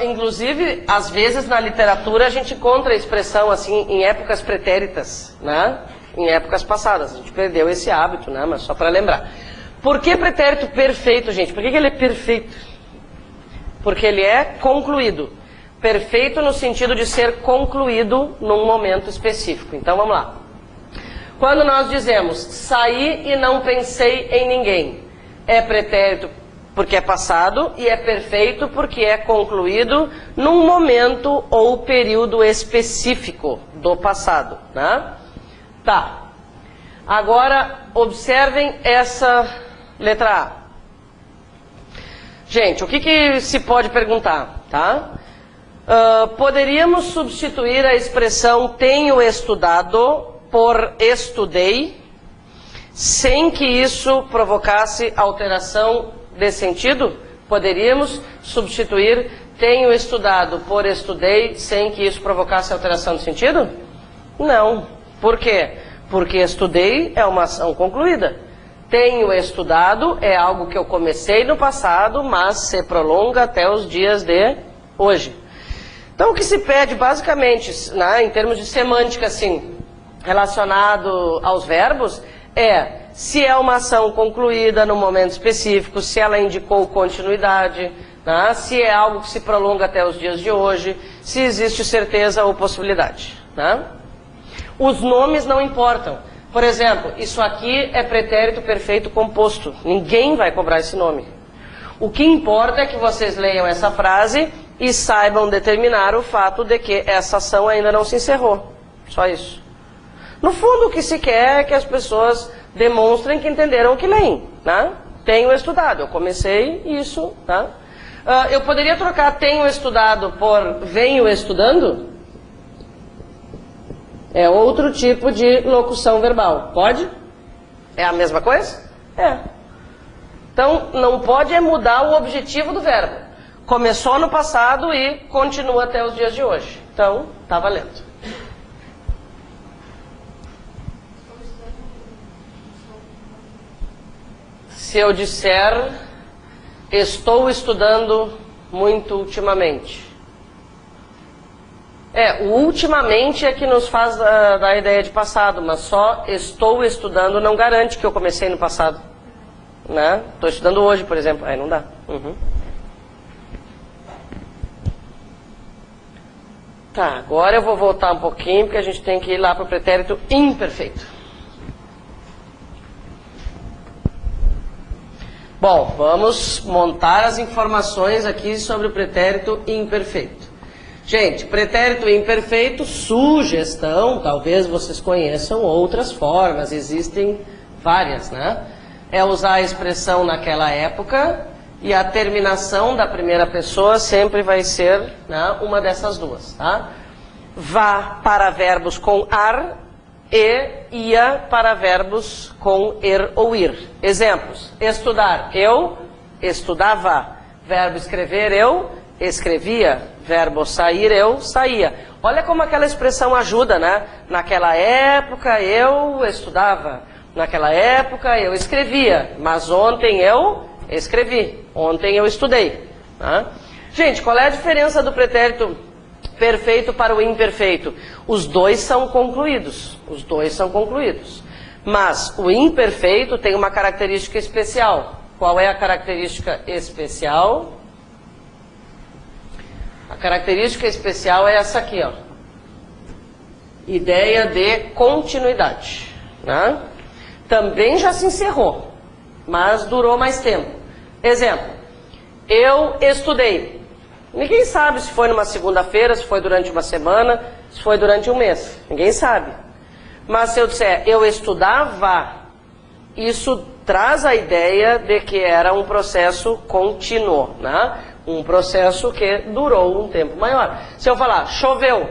Inclusive, às vezes na literatura a gente encontra a expressão assim em épocas pretéritas, né? Em épocas passadas. A gente perdeu esse hábito, né? Mas só para lembrar. Por que pretérito perfeito, gente? Por que ele é perfeito? Porque ele é concluído. Perfeito no sentido de ser concluído num momento específico. Então vamos lá. Quando nós dizemos saí e não pensei em ninguém, é pretérito porque é passado e é perfeito porque é concluído num momento ou período específico do passado, né? Tá. Agora, observem essa letra A. Gente, o que se pode perguntar, tá? Poderíamos substituir a expressão tenho estudado por estudei, sem que isso provocasse alteração de sentido? Poderíamos substituir tenho estudado por estudei, sem que isso provocasse alteração de sentido? Não. Por quê? Porque estudei é uma ação concluída. Tenho estudado é algo que eu comecei no passado, mas se prolonga até os dias de hoje. Então o que se pede basicamente, né, em termos de semântica assim, relacionado aos verbos, é se é uma ação concluída no momento específico, se ela indicou continuidade, né, se é algo que se prolonga até os dias de hoje, se existe certeza ou possibilidade. Né? Os nomes não importam. Por exemplo, isso aqui é pretérito perfeito composto. Ninguém vai cobrar esse nome. O que importa é que vocês leiam essa frase e saibam determinar o fato de que essa ação ainda não se encerrou. Só isso. No fundo, o que se quer é que as pessoas demonstrem que entenderam o que leem. Né? Tenho estudado. Eu comecei isso. Tá? Eu poderia trocar tenho estudado por venho estudando? É outro tipo de locução verbal. Pode? É a mesma coisa? É. Então, não pode é mudar o objetivo do verbo. Começou no passado e continua até os dias de hoje. Então, tá valendo. Se eu disser, estou estudando muito ultimamente. O ultimamente é que nos faz dar a ideia de passado, mas só estou estudando não garante que eu comecei no passado. Né? Estou estudando hoje, por exemplo. Aí não dá. Tá, agora eu vou voltar um pouquinho, porque a gente tem que ir lá para o pretérito imperfeito. Bom, vamos montar as informações aqui sobre o pretérito imperfeito. Gente, pretérito imperfeito, sugestão, talvez vocês conheçam outras formas, existem várias, né? É usar a expressão naquela época e a terminação da primeira pessoa sempre vai ser, né, uma dessas duas, tá? Vá para verbos com ar e ia para verbos com er ou ir. Exemplos: estudar, eu estudava. Verbo escrever, eu escrevia. Verbo sair, eu saía. Olha como aquela expressão ajuda, né? Naquela época eu estudava. Naquela época eu escrevia. Mas ontem eu escrevi. Ontem eu estudei. Tá? Gente, qual é a diferença do pretérito perfeito para o imperfeito? Os dois são concluídos. Os dois são concluídos. Mas o imperfeito tem uma característica especial. Qual é a característica especial? A característica especial é essa aqui, ó. Ideia de continuidade, né? Também já se encerrou, mas durou mais tempo. Exemplo, eu estudei. Ninguém sabe se foi numa segunda-feira, se foi durante uma semana, se foi durante um mês. Ninguém sabe. Mas se eu disser eu estudava, isso traz a ideia de que era um processo contínuo, né? Um processo que durou um tempo maior. Se eu falar choveu,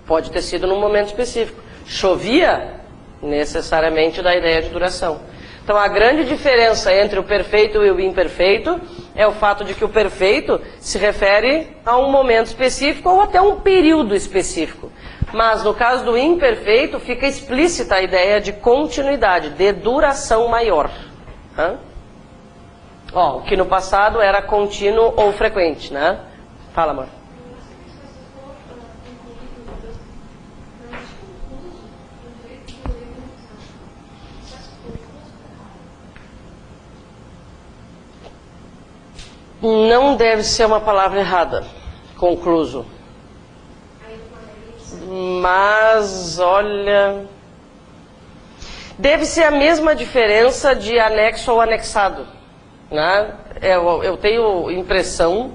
pode ter sido num momento específico. Chovia, necessariamente da ideia de duração. Então a grande diferença entre o perfeito e o imperfeito é o fato de que o perfeito se refere a um momento específico ou até um período específico. Mas no caso do imperfeito fica explícita a ideia de continuidade, de duração maior. Hã? Ó, o que no passado era contínuo ou frequente, né? Fala, amor. Não deve ser uma palavra errada, concluso. Mas, olha... Deve ser a mesma diferença de anexo ou anexado, né? Eu tenho impressão,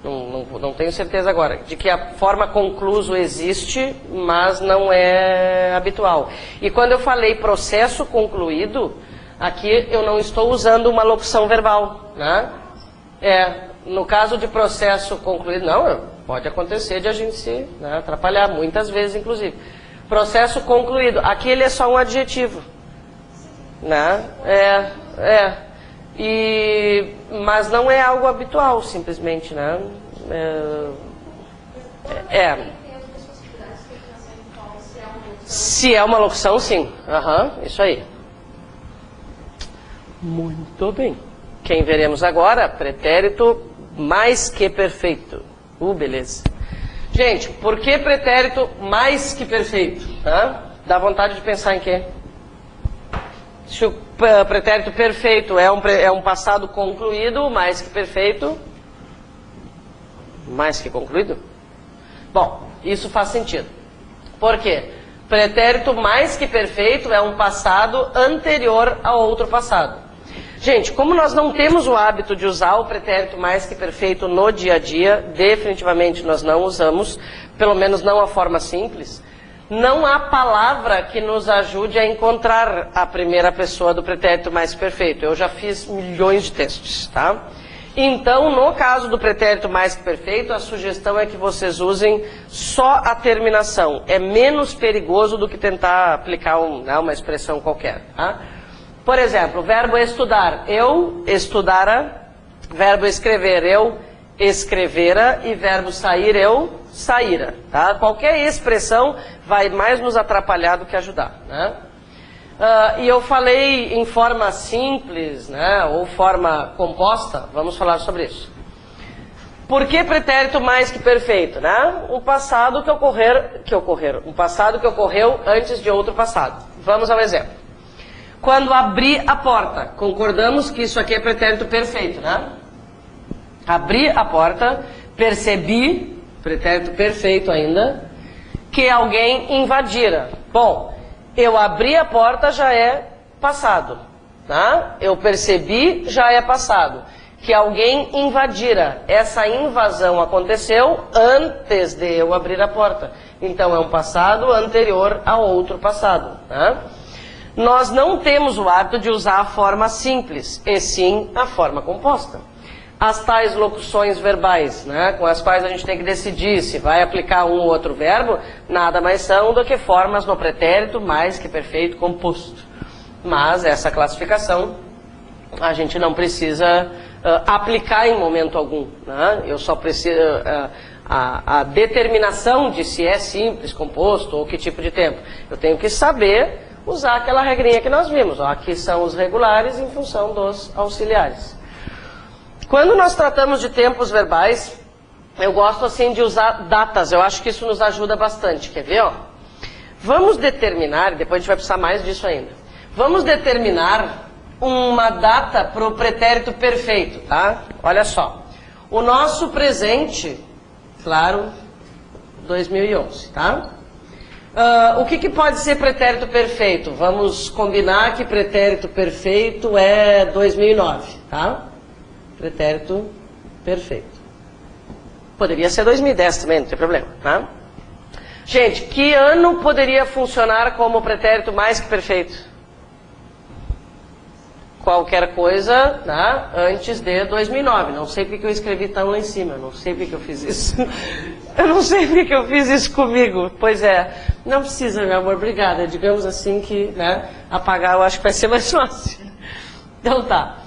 não tenho certeza agora, de que a forma concluso existe, mas não é habitual. E quando eu falei processo concluído, aqui eu não estou usando uma locução verbal, né? No caso de processo concluído, não, pode acontecer de a gente se, né, atrapalhar, muitas vezes inclusive. Processo concluído, aqui ele é só um adjetivo, né? Mas não é algo habitual, simplesmente, né? Se é uma locução, sim. Isso aí. Muito bem. Quem veremos agora? Pretérito mais que perfeito. Beleza. Gente, por que pretérito mais que perfeito? Dá vontade de pensar em quê? Se o pretérito perfeito é um passado concluído, mais que perfeito, mais que concluído? Bom, isso faz sentido. Por quê? Pretérito mais que perfeito é um passado anterior a outro passado. Gente, como nós não temos o hábito de usar o pretérito mais que perfeito no dia a dia, definitivamente nós não usamos, pelo menos não a forma simples, não há palavra que nos ajude a encontrar a primeira pessoa do pretérito mais que perfeito. Eu já fiz milhões de testes, tá? Então, no caso do pretérito mais que perfeito, a sugestão é que vocês usem só a terminação. É menos perigoso do que tentar aplicar uma expressão qualquer, tá? Por exemplo, o verbo estudar, eu estudara, verbo escrever, eu escrevera, e verbo sair, eu saíra, tá? Qualquer expressão vai mais nos atrapalhar do que ajudar, né? E eu falei em forma simples, né, ou forma composta, vamos falar sobre isso. Por que pretérito mais que perfeito, né? Um passado um passado que ocorreu antes de outro passado. Vamos ao exemplo. Quando abri a porta, concordamos que isso aqui é pretérito perfeito, né? Abri a porta, percebi, pretérito perfeito ainda, que alguém invadira. Bom, eu abri a porta já é passado, tá? Eu percebi já é passado. Que alguém invadira. Essa invasão aconteceu antes de eu abrir a porta. Então é um passado anterior a outro passado, tá? Nós não temos o hábito de usar a forma simples, e sim a forma composta. As tais locuções verbais, né, com as quais a gente tem que decidir se vai aplicar um ou outro verbo, nada mais são do que formas no pretérito mais que perfeito composto. Mas essa classificação a gente não precisa aplicar em momento algum, né? Eu só preciso... a determinação de se é simples, composto ou que tipo de tempo. Eu tenho que saber usar aquela regrinha que nós vimos. Ó, aqui são os regulares em função dos auxiliares. Quando nós tratamos de tempos verbais, eu gosto assim de usar datas. Eu acho que isso nos ajuda bastante. Quer ver? Ó? Vamos determinar, depois a gente vai precisar mais disso ainda. Vamos determinar uma data para o pretérito perfeito, tá? Olha só. O nosso presente, claro, 2011, tá? O que pode ser pretérito perfeito? Vamos combinar que pretérito perfeito é 2009, tá? Pretérito perfeito. Poderia ser 2010 também, não tem problema, tá? Gente, que ano poderia funcionar como pretérito mais que perfeito? Qualquer coisa, né, antes de 2009. Não sei porque eu escrevi tão lá em cima. Não sei porque eu fiz isso. Eu não sei porque eu fiz isso comigo. Pois é. Não precisa, meu amor. Obrigada. Digamos assim que, né, apagar eu acho que vai ser mais fácil. Então tá.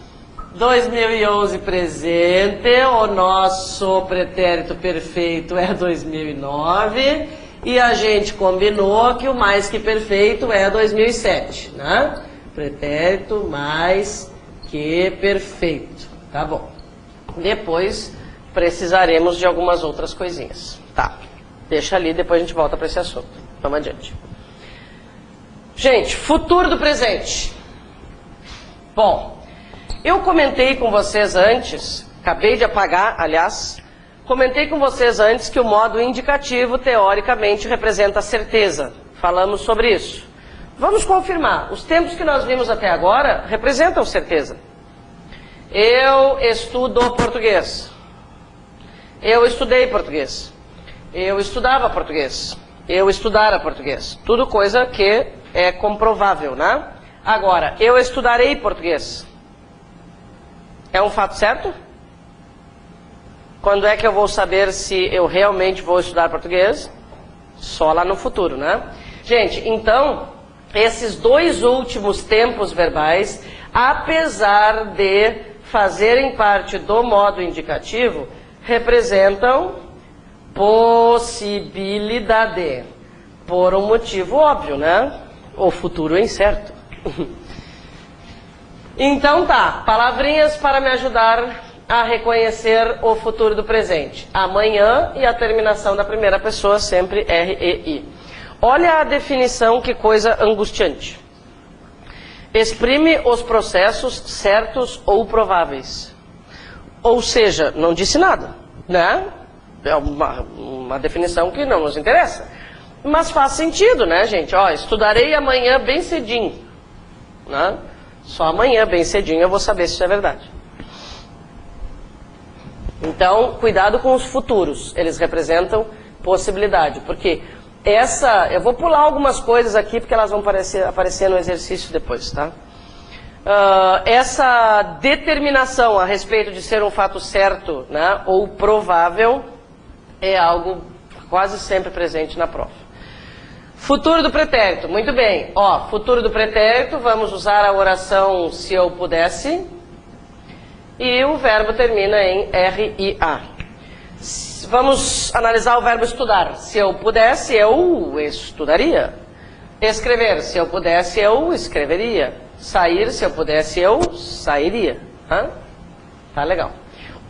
2011 presente. O nosso pretérito perfeito é 2009. E a gente combinou que o mais que perfeito é 2007, né? Pretérito mais que perfeito. Tá bom. Depois precisaremos de algumas outras coisinhas. Tá. Deixa ali, depois a gente volta para esse assunto. Vamos adiante. Gente, futuro do presente. Bom, eu comentei com vocês antes, acabei de apagar, aliás, comentei com vocês antes que o modo indicativo, teoricamente, representa certeza. Falamos sobre isso. Vamos confirmar. Os tempos que nós vimos até agora representam certeza. Eu estudo português. Eu estudei português. Eu estudava português. Eu estudara português. Tudo coisa que é comprovável, né? Agora, eu estudarei português. É um fato certo? Quando é que eu vou saber se eu realmente vou estudar português? Só lá no futuro, né? Gente, então, esses dois últimos tempos verbais, apesar de fazerem parte do modo indicativo, representam possibilidade. Por um motivo óbvio, né? O futuro é incerto. Então tá, palavrinhas para me ajudar a reconhecer o futuro do presente. Amanhã e a terminação da primeira pessoa sempre REI. Olha a definição, que coisa angustiante. Exprime os processos certos ou prováveis. Ou seja, não disse nada, né? É uma definição que não nos interessa. Mas faz sentido, né, gente? Ó, estudarei amanhã bem cedinho, né? Só amanhã bem cedinho eu vou saber se isso é verdade. Então, cuidado com os futuros. Eles representam possibilidade, porque eu vou pular algumas coisas aqui, porque elas vão aparecer no exercício depois, tá? Essa determinação a respeito de ser um fato certo, né, ou provável, é algo quase sempre presente na prova. Futuro do pretérito, muito bem. Ó, futuro do pretérito, vamos usar a oração se eu pudesse. E o verbo termina em RIA. Vamos analisar o verbo estudar. Se eu pudesse, eu estudaria. Escrever, se eu pudesse, eu escreveria. Sair, se eu pudesse, eu sairia. Hã? Tá legal.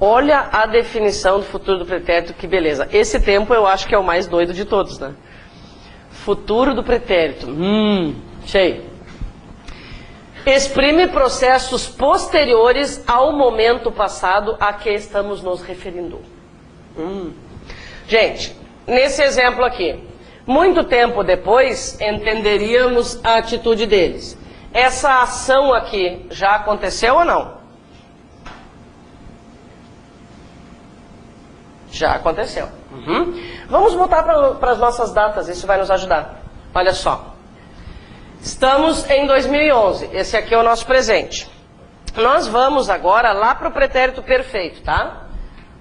Olha a definição do futuro do pretérito, que beleza. Esse tempo eu acho que é o mais doido de todos, né? Futuro do pretérito. Cheio. Exprime processos posteriores ao momento passado a que estamos nos referindo. Gente, nesse exemplo aqui, muito tempo depois entenderíamos a atitude deles. Essa ação aqui já aconteceu ou não? Já aconteceu. Vamos voltar para as nossas datas, isso vai nos ajudar. Olha só. Estamos em 2011, esse aqui é o nosso presente. Nós vamos agora lá para o pretérito perfeito, tá?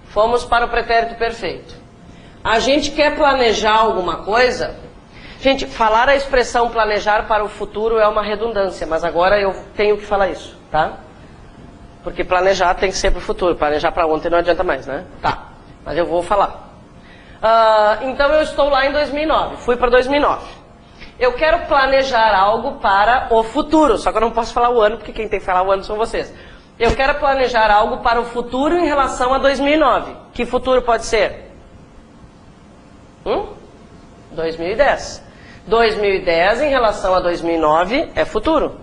Fomos para o pretérito perfeito. A gente quer planejar alguma coisa? Gente, falar a expressão planejar para o futuro é uma redundância, mas agora eu tenho que falar isso, tá? Porque planejar tem que ser para o futuro, planejar para ontem não adianta mais, né? Tá, mas eu vou falar. Então eu estou lá em 2009, fui para 2009. Eu quero planejar algo para o futuro, só que eu não posso falar o ano, porque quem tem que falar o ano são vocês. Eu quero planejar algo para o futuro em relação a 2009. Que futuro pode ser? 2010. 2010 em relação a 2009 é futuro.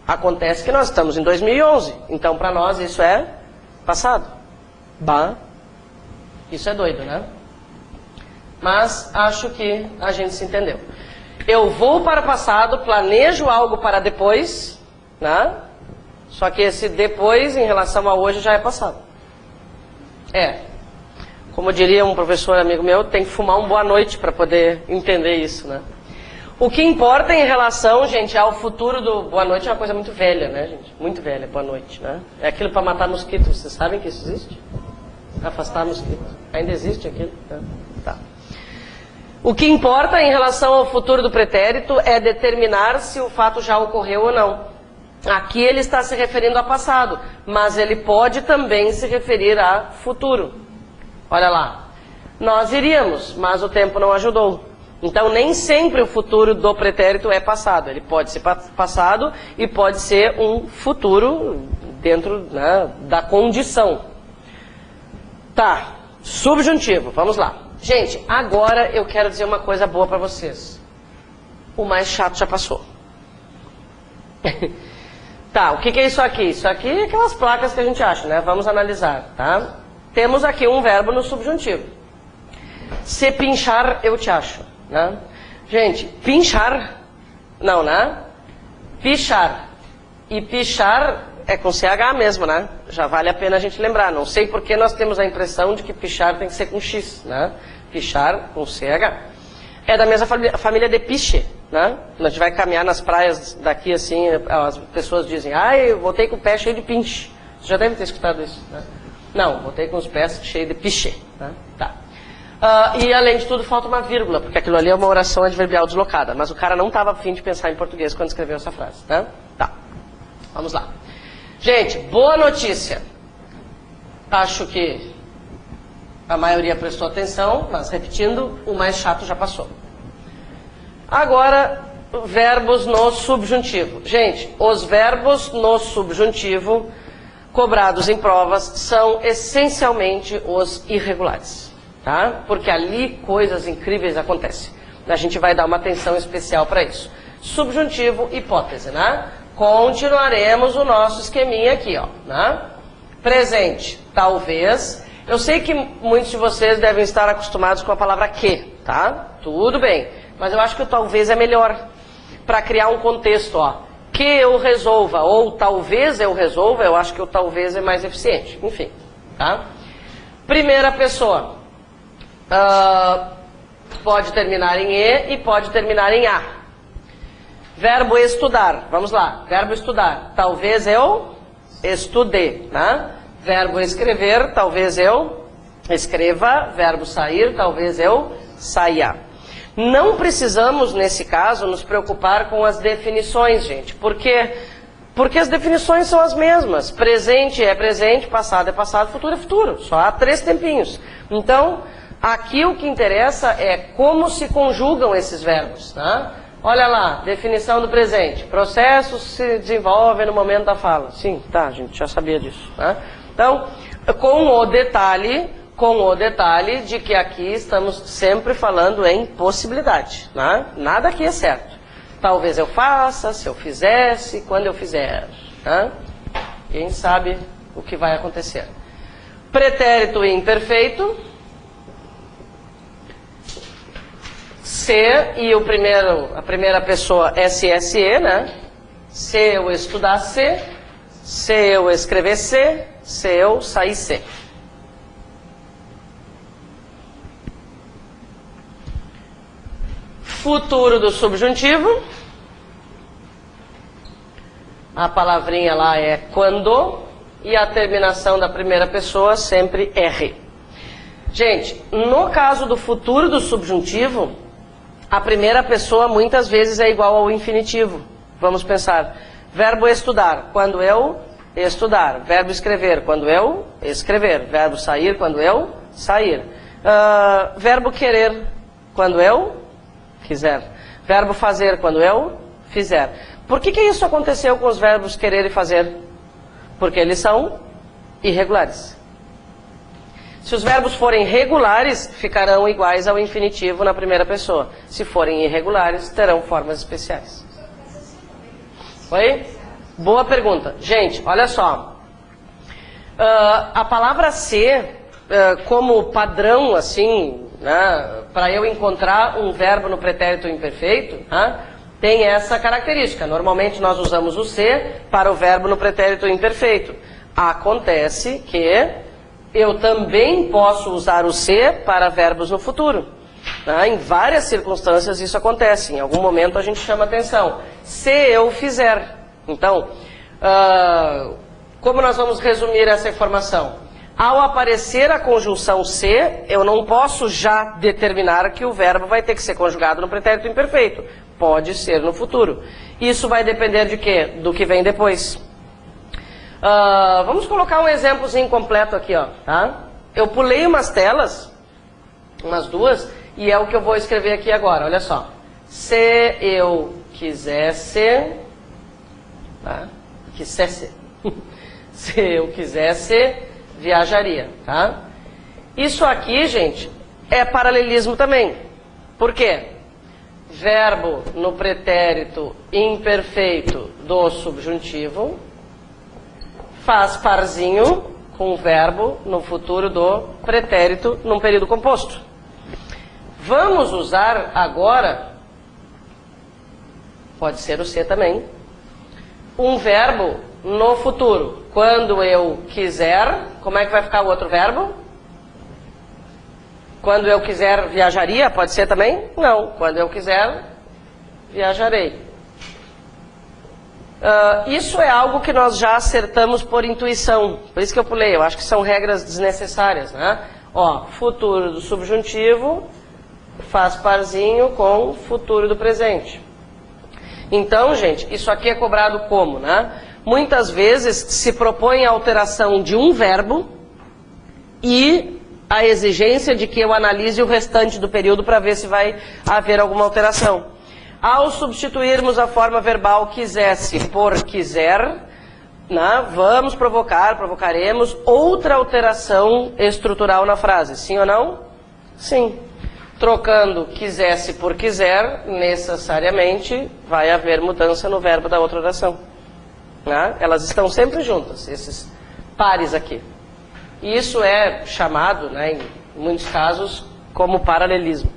Acontece que nós estamos em 2011, então para nós isso é passado. Bah, isso é doido, né? Mas acho que a gente se entendeu. Eu vou para o passado, planejo algo para depois, né? Só que esse depois, em relação a hoje, já é passado. Como diria um professor amigo meu, tem que fumar um boa noite para poder entender isso, né? O que importa em relação, gente, ao futuro do boa noite é uma coisa muito velha, né, gente? Muito velha, boa noite, né? É aquilo para matar mosquitos, vocês sabem que isso existe? Afastar mosquitos. Ainda existe aquilo? Né? Tá. O que importa em relação ao futuro do pretérito é determinar se o fato já ocorreu ou não. Aqui ele está se referindo a passado, mas ele pode também se referir a futuro. Olha lá, nós iríamos, mas o tempo não ajudou. Então nem sempre o futuro do pretérito é passado. Ele pode ser passado e pode ser um futuro dentro, né, da condição. Tá, subjuntivo, vamos lá. Gente, agora eu quero dizer uma coisa boa para vocês. O mais chato já passou. Tá, o que é isso aqui? Isso aqui é aquelas placas que a gente acha, né? Vamos analisar, tá? Temos aqui um verbo no subjuntivo. Se pinchar, eu te acho, né? Gente, pinchar, não, né? Pichar. E pichar é com CH mesmo, né? Já vale a pena a gente lembrar. Não sei porque nós temos a impressão de que pichar tem que ser com X, né? Pichar com CH. É da mesma família de piche, né? A gente vai caminhar nas praias daqui assim, as pessoas dizem, eu voltei com o pé cheio de pinche. Você já deve ter escutado isso, né? Não, voltei com os pés cheios de piche, né? Tá. E além de tudo falta uma vírgula, porque aquilo ali é uma oração adverbial deslocada, mas o cara não estava a fim de pensar em português quando escreveu essa frase, né? Tá, vamos lá. Gente, boa notícia. Acho que a maioria prestou atenção, mas repetindo, o mais chato já passou. Agora, verbos no subjuntivo. Gente, os verbos no subjuntivo cobrados em provas são essencialmente os irregulares, tá? Porque ali coisas incríveis acontecem. A gente vai dar uma atenção especial para isso. Subjuntivo, hipótese, né? Continuaremos o nosso esqueminha aqui, ó, né? Presente, talvez. Eu sei que muitos de vocês devem estar acostumados com a palavra que, tá? Tudo bem. Mas eu acho que o talvez é melhor para criar um contexto, ó. Que eu resolva, ou talvez eu resolva, eu acho que o talvez é mais eficiente. Enfim, tá? Primeira pessoa. Pode terminar em E e pode terminar em A. Verbo estudar. Vamos lá. Verbo estudar. Talvez eu estude, né? Verbo escrever. Talvez eu escreva. Verbo sair. Talvez eu saia. Não precisamos, nesse caso, nos preocupar com as definições, gente. Por quê? Porque as definições são as mesmas. Presente é presente, passado é passado, futuro é futuro. Só há 3 tempinhos. Então, aqui o que interessa é como se conjugam esses verbos, tá? Olha lá, definição do presente. Processos se desenvolvem no momento da fala. Sim, tá, a gente já sabia disso, tá? Então, com o detalhe de que aqui estamos sempre falando em possibilidade, né? Nada aqui é certo. Talvez eu faça, se eu fizesse, quando eu fizer, né? Quem sabe o que vai acontecer. Pretérito imperfeito. Se e a primeira pessoa SSE, né? Se eu estudasse, se eu escrevesse, se eu saísse. Futuro do subjuntivo. A palavrinha lá é quando e a terminação da primeira pessoa sempre R. Gente, no caso do futuro do subjuntivo, a primeira pessoa muitas vezes é igual ao infinitivo. Vamos pensar. Verbo estudar, quando eu estudar. Verbo escrever, quando eu escrever. Verbo sair, quando eu sair. Verbo querer, quando eu quiser. Verbo fazer, quando eu fizer. Por que isso aconteceu com os verbos querer e fazer? Porque eles são irregulares. Se os verbos forem regulares, ficarão iguais ao infinitivo na primeira pessoa. Se forem irregulares, terão formas especiais. Oi? Boa pergunta. Gente, olha só. A palavra ser, como padrão, assim, né, para eu encontrar um verbo no pretérito imperfeito, né, tem essa característica. Normalmente nós usamos o ser para o verbo no pretérito imperfeito. Acontece que eu também posso usar o ser para verbos no futuro. Né? Em várias circunstâncias isso acontece. Em algum momento a gente chama atenção. Se eu fizer. Então, como nós vamos resumir essa informação? Ao aparecer a conjunção se, eu não posso já determinar que o verbo vai ter que ser conjugado no pretérito imperfeito. Pode ser no futuro. Isso vai depender de quê? Do que vem depois. Vamos colocar um exemplozinho completo aqui, ó, tá? Eu pulei umas telas, umas duas, e é o que eu vou escrever aqui agora, olha só. Se eu quisesse... Tá? Se eu quisesse, viajaria, tá? Isso aqui, gente, é paralelismo também. Por quê? Verbo no pretérito imperfeito do subjuntivo faz parzinho com o verbo no futuro do pretérito num período composto. Vamos usar agora, pode ser o ser também, um verbo no futuro. Quando eu quiser, como é que vai ficar o outro verbo? Quando eu quiser, viajaria? Pode ser também? Não. Quando eu quiser, viajarei. Isso é algo que nós já acertamos por intuição. Por isso que eu pulei. Eu acho que são regras desnecessárias, né? Ó, futuro do subjuntivo faz parzinho com futuro do presente. Então, gente, isso aqui é cobrado como, né? Muitas vezes se propõe a alteração de um verbo e a exigência de que eu analise o restante do período para ver se vai haver alguma alteração. Ao substituirmos a forma verbal quisesse por quiser, né, vamos provocaremos outra alteração estrutural na frase. Sim ou não? Sim. Trocando quisesse por quiser, necessariamente vai haver mudança no verbo da outra oração. Né? Elas estão sempre juntas, esses pares aqui. E isso é chamado, né, em muitos casos, como paralelismo.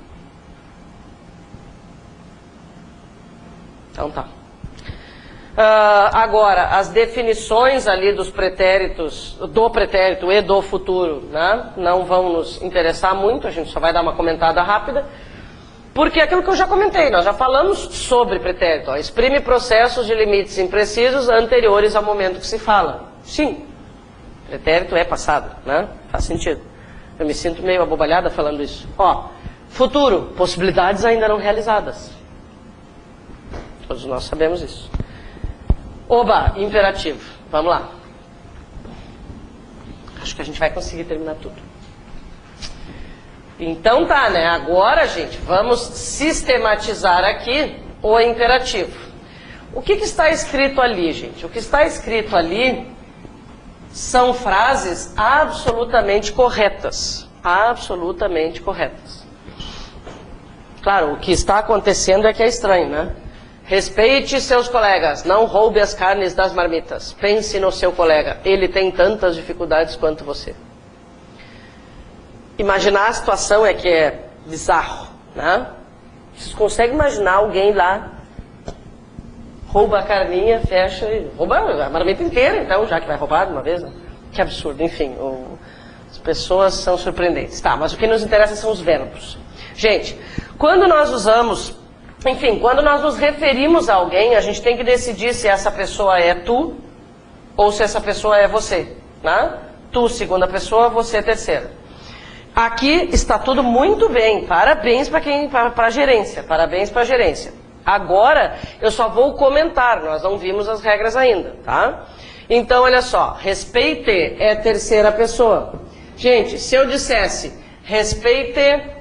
Então tá. Agora, as definições ali dos pretéritos, do pretérito e do futuro, né, não vão nos interessar muito, a gente só vai dar uma comentada rápida, porque é aquilo que eu já comentei, nós já falamos sobre pretérito, ó, exprime processos de limites imprecisos anteriores ao momento que se fala. Sim, pretérito é passado, né, faz sentido. Eu me sinto meio abobalhada falando isso. Ó, futuro, possibilidades ainda não realizadas. Todos nós sabemos isso. Oba, imperativo. Vamos lá. Acho que a gente vai conseguir terminar tudo. Então tá, né? Agora, gente, vamos sistematizar aqui o imperativo. O que está escrito ali, gente? O que está escrito ali são frases absolutamente corretas. Absolutamente corretas. Claro, o que está acontecendo é que é estranho, né? Respeite seus colegas, não roube as carnes das marmitas. Pense no seu colega, ele tem tantas dificuldades quanto você. Imaginar a situação é que é bizarro, né? Vocês conseguem imaginar alguém lá, rouba a carninha, fecha e rouba a marmita inteira, então, já que vai roubar de uma vez, né? Que absurdo, enfim, as pessoas são surpreendentes. Tá, mas o que nos interessa são os verbos. Gente, quando nós usamos... Enfim, quando nós nos referimos a alguém, a gente tem que decidir se essa pessoa é tu ou se essa pessoa é você, né? Tu, segunda pessoa, você, terceira. Aqui está tudo muito bem. Parabéns para a gerência. Parabéns para a gerência. Agora, eu só vou comentar. Nós não vimos as regras ainda, tá? Então, olha só. Respeite é terceira pessoa. Gente, se eu dissesse respeite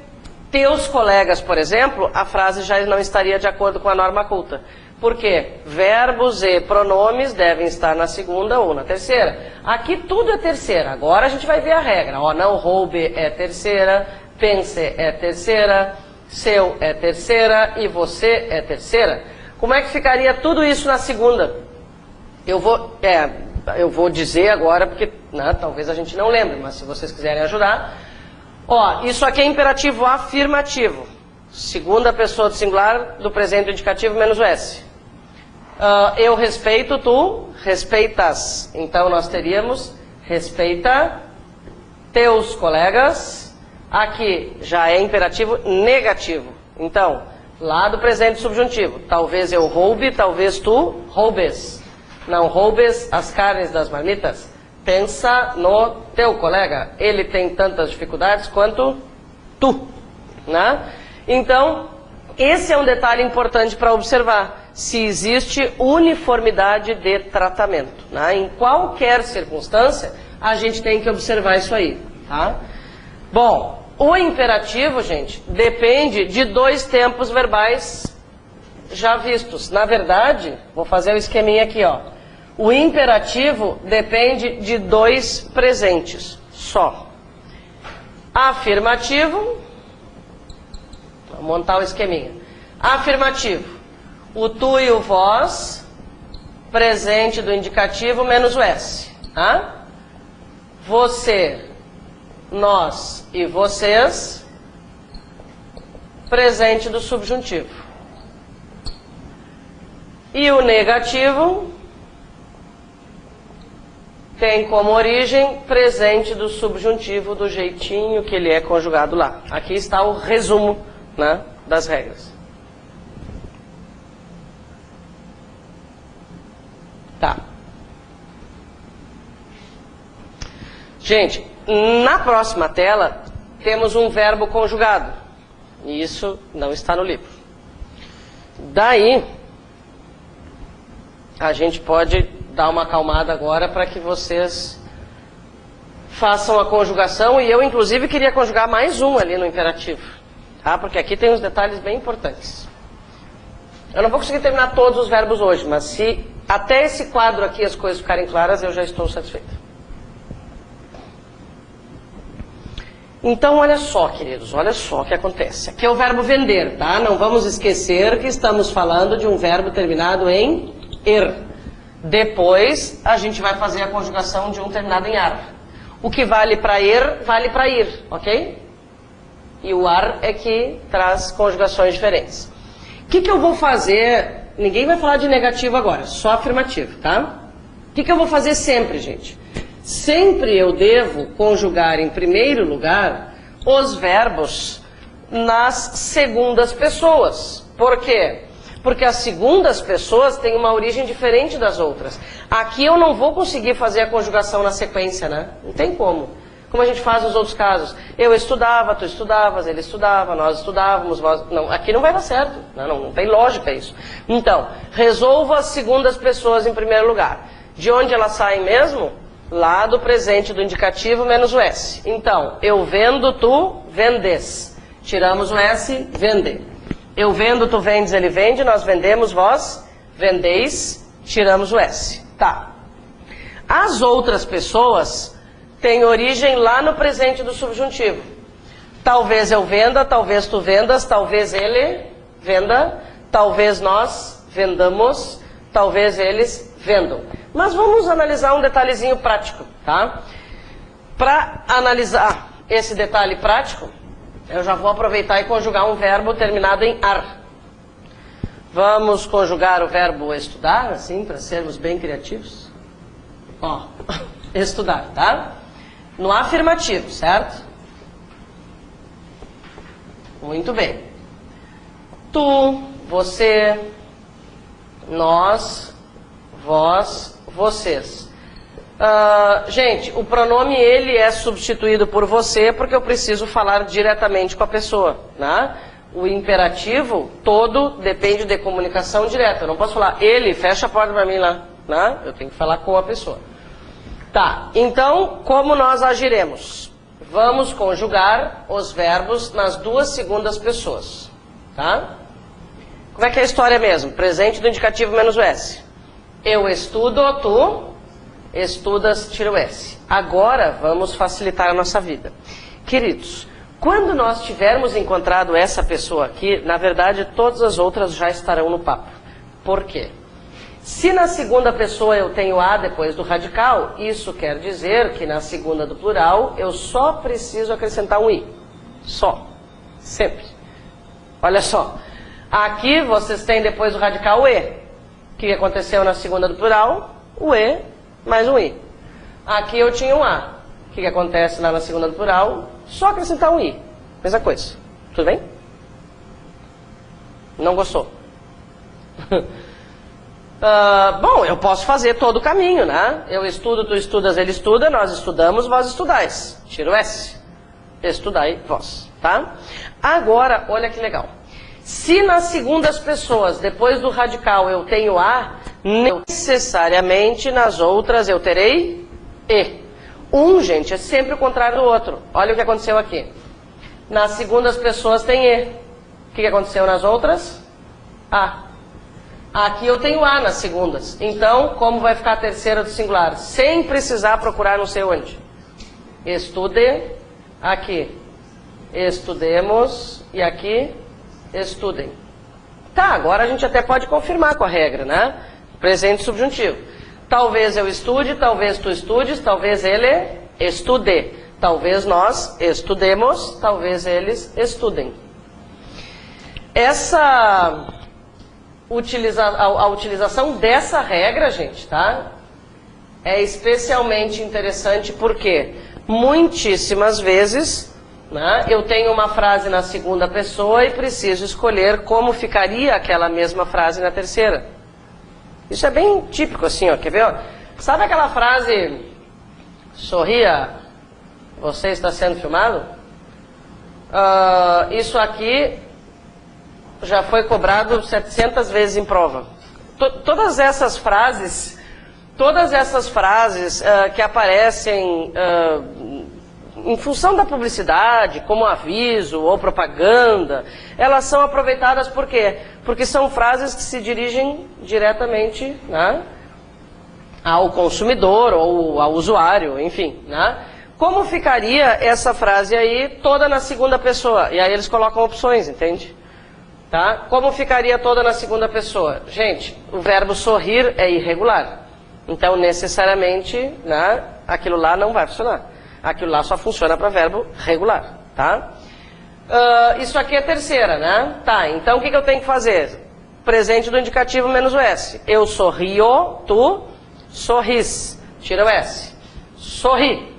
teus colegas, por exemplo, a frase já não estaria de acordo com a norma culta. Por quê? Verbos e pronomes devem estar na segunda ou na terceira. Aqui tudo é terceira. Agora a gente vai ver a regra. Ó, não roube é terceira, pense é terceira, seu é terceira e você é terceira. Como é que ficaria tudo isso na segunda? Eu vou dizer agora, porque né, talvez a gente não lembre, mas se vocês quiserem ajudar. Ó, isso aqui é imperativo afirmativo. Segunda pessoa do singular do presente do indicativo menos o S. Eu respeito, tu respeitas. Então nós teríamos respeita teus colegas. Aqui já é imperativo negativo. Então, lá do presente subjuntivo. Talvez eu roube, talvez tu roubes. Não roubes as carnes das marmitas. Pensa no teu colega. Ele tem tantas dificuldades quanto tu. Né? Então, esse é um detalhe importante para observar. Se existe uniformidade de tratamento. Né? Em qualquer circunstância, a gente tem que observar isso aí. Tá? Bom, o imperativo, gente, depende de dois tempos verbais já vistos. Na verdade, vou fazer o esqueminha aqui, ó. O imperativo depende de dois presentes só. Afirmativo, vou montar o esqueminha. Afirmativo. O tu e o vós, presente do indicativo menos o S. Tá? Você, nós e vocês, presente do subjuntivo. E o negativo tem como origem presente do subjuntivo do jeitinho que ele é conjugado lá. Aqui está o resumo, né, das regras. Tá. Gente, na próxima tela temos um verbo conjugado. E isso não está no livro. Daí, a gente pode dar uma acalmada agora para que vocês façam a conjugação. E eu, inclusive, queria conjugar mais um ali no imperativo. Tá? Porque aqui tem uns detalhes bem importantes. Eu não vou conseguir terminar todos os verbos hoje, mas se até esse quadro aqui as coisas ficarem claras, eu já estou satisfeito. Então, olha só, queridos, olha só o que acontece. Aqui é o verbo vender, tá? Não vamos esquecer que estamos falando de um verbo terminado em er. Depois, a gente vai fazer a conjugação de um terminado em ar. O que vale para er, vale para ir, ok? E o ar é que traz conjugações diferentes. O que eu vou fazer? Ninguém vai falar de negativo agora, só afirmativo, tá? O que eu vou fazer sempre, gente? Sempre eu devo conjugar em primeiro lugar os verbos nas segundas pessoas. Por quê? Porque as segundas pessoas têm uma origem diferente das outras. Aqui eu não vou conseguir fazer a conjugação na sequência, né? Não tem como. Como a gente faz nos outros casos. Eu estudava, tu estudavas, ele estudava, nós estudávamos, nós... Não, aqui não vai dar certo. Não tem lógica isso. Então, resolva as segundas pessoas em primeiro lugar. De onde elas saem mesmo? Lá do presente do indicativo menos o S. Então, eu vendo, tu vendes. Tiramos o S, vende. Eu vendo, tu vendes, ele vende, nós vendemos, vós vendeis, tiramos o S. Tá. As outras pessoas têm origem lá no presente do subjuntivo. Talvez eu venda, talvez tu vendas, talvez ele venda, talvez nós vendamos, talvez eles vendam. Mas vamos analisar um detalhezinho prático, tá? Para analisar esse detalhe prático, eu já vou aproveitar e conjugar um verbo terminado em ar. Vamos conjugar o verbo estudar, assim, para sermos bem criativos? Ó, estudar, tá? No afirmativo, certo? Muito bem. Tu, você, nós, vós, vocês. Gente, o pronome ele é substituído por você porque eu preciso falar diretamente com a pessoa, né? O imperativo todo depende de comunicação direta. Eu não posso falar, ele, fecha a porta para mim lá, né? Eu tenho que falar com a pessoa. Tá, então, como nós agiremos? Vamos conjugar os verbos nas duas segundas pessoas, tá? Como é que é a história mesmo? Presente do indicativo menos o S. Eu estudo, tu estudas, tira o S. Agora vamos facilitar a nossa vida. Queridos, quando nós tivermos encontrado essa pessoa aqui, na verdade todas as outras já estarão no papo. Por quê? Se na segunda pessoa eu tenho A depois do radical, isso quer dizer que na segunda do plural eu só preciso acrescentar um I. Só. Sempre. Olha só. Aqui vocês têm depois do radical o E. O que aconteceu na segunda do plural? O E mais um I. Aqui eu tinha um A. O que acontece lá na segunda do plural? Só acrescentar um I. Mesma coisa. Tudo bem? Não gostou? Bom, eu posso fazer todo o caminho, né? Eu estudo, tu estudas, ele estuda, nós estudamos, vós estudais. Tira o S. Estudai, vós. Tá? Agora, olha que legal. Se nas segundas pessoas, depois do radical, eu tenho A, necessariamente nas outras eu terei E. Um, gente, é sempre o contrário do outro. Olha o que aconteceu aqui. Nas segundas pessoas tem E. O que aconteceu nas outras? A. Aqui eu tenho A nas segundas. Então, como vai ficar a terceira do singular? Sem precisar procurar não sei onde. Estude, aqui. Estudemos, e aqui, estudem. Tá, agora a gente até pode confirmar com a regra, né? Presente subjuntivo. Talvez eu estude, talvez tu estudes, talvez ele estude. Talvez nós estudemos, talvez eles estudem. A utilização dessa regra, gente, tá? É especialmente interessante porque muitíssimas vezes, né, eu tenho uma frase na segunda pessoa e preciso escolher como ficaria aquela mesma frase na terceira. Isso é bem típico assim, ó, quer ver? Ó? Sabe aquela frase, sorria, você está sendo filmado? Isso aqui já foi cobrado 700 vezes em prova. Todas essas frases que aparecem em função da publicidade, como aviso ou propaganda, elas são aproveitadas por quê? Porque são frases que se dirigem diretamente, né, ao consumidor ou ao usuário, enfim, né? Como ficaria essa frase aí toda na segunda pessoa? E aí eles colocam opções, entende? Tá? Como ficaria toda na segunda pessoa? Gente, o verbo sorrir é irregular. Então, necessariamente, né, aquilo lá não vai funcionar. Aquilo lá só funciona para verbo regular. Tá? Isso aqui é a terceira, né? Tá, então o que eu tenho que fazer? Presente do indicativo menos o S. Eu sorrio, tu sorris. Tira o S. Sorri.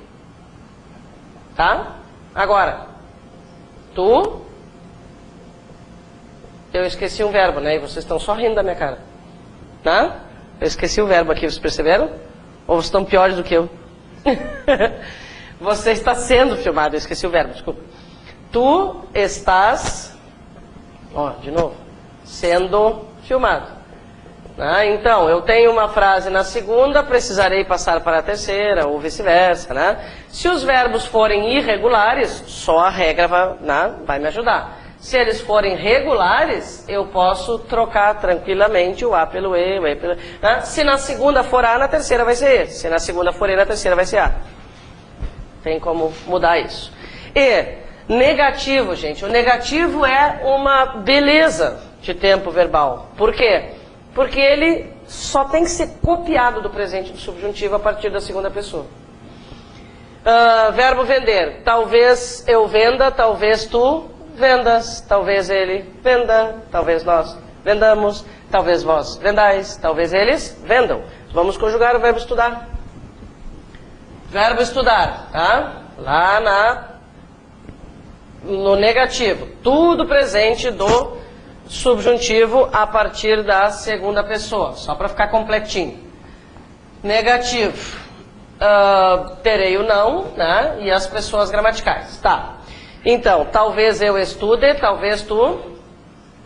Tá? Agora, tu... Eu esqueci um verbo, né? E vocês estão só rindo da minha cara. Tá? Eu esqueci o verbo aqui, vocês perceberam? Ou vocês estão piores do que eu? Você está sendo filmado, eu esqueci o verbo, desculpa. Tu estás, ó, de novo, sendo filmado. Então, eu tenho uma frase na segunda, precisarei passar para a terceira, ou vice-versa, né? Se os verbos forem irregulares, só a regra vai me ajudar. Se eles forem regulares, eu posso trocar tranquilamente o A pelo E, o E pelo... Né? Se na segunda for A, na terceira vai ser E. Se na segunda for E, na terceira vai ser A. Tem como mudar isso. E negativo, gente. O negativo é uma beleza de tempo verbal. Por quê? Porque ele só tem que ser copiado do presente do subjuntivo a partir da segunda pessoa. Verbo vender. Talvez eu venda, talvez tu vendas, talvez ele venda, talvez nós vendamos, talvez vós vendais, talvez eles vendam. Vamos conjugar o verbo estudar. Verbo estudar, tá? Lá no negativo. Tudo presente do subjuntivo a partir da segunda pessoa, só para ficar completinho. Negativo. Terei o não, né? E as pessoas gramaticais. Tá. Então, talvez eu estude, talvez tu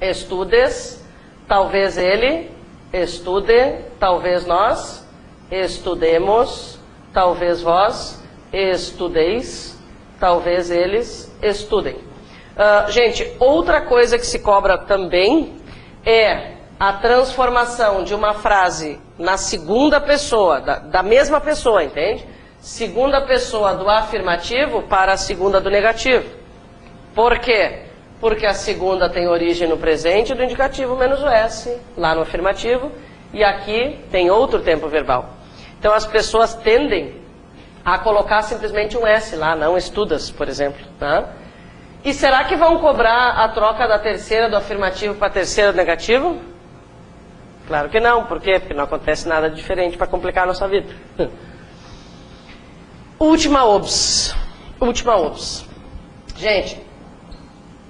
estudes, talvez ele estude, talvez nós estudemos, talvez vós estudeis, talvez eles estudem. Gente, outra coisa que se cobra também é a transformação de uma frase na segunda pessoa, da mesma pessoa, entende? Segunda pessoa do afirmativo para a segunda do negativo. Por quê? Porque a segunda tem origem no presente do indicativo menos o S, lá no afirmativo, e aqui tem outro tempo verbal. Então as pessoas tendem a colocar simplesmente um S lá, não estudas, por exemplo. Tá? E será que vão cobrar a troca da terceira do afirmativo para a terceira do negativo? Claro que não. Por quê? Porque não acontece nada diferente para complicar a nossa vida. Última OBS. Última OBS. Gente,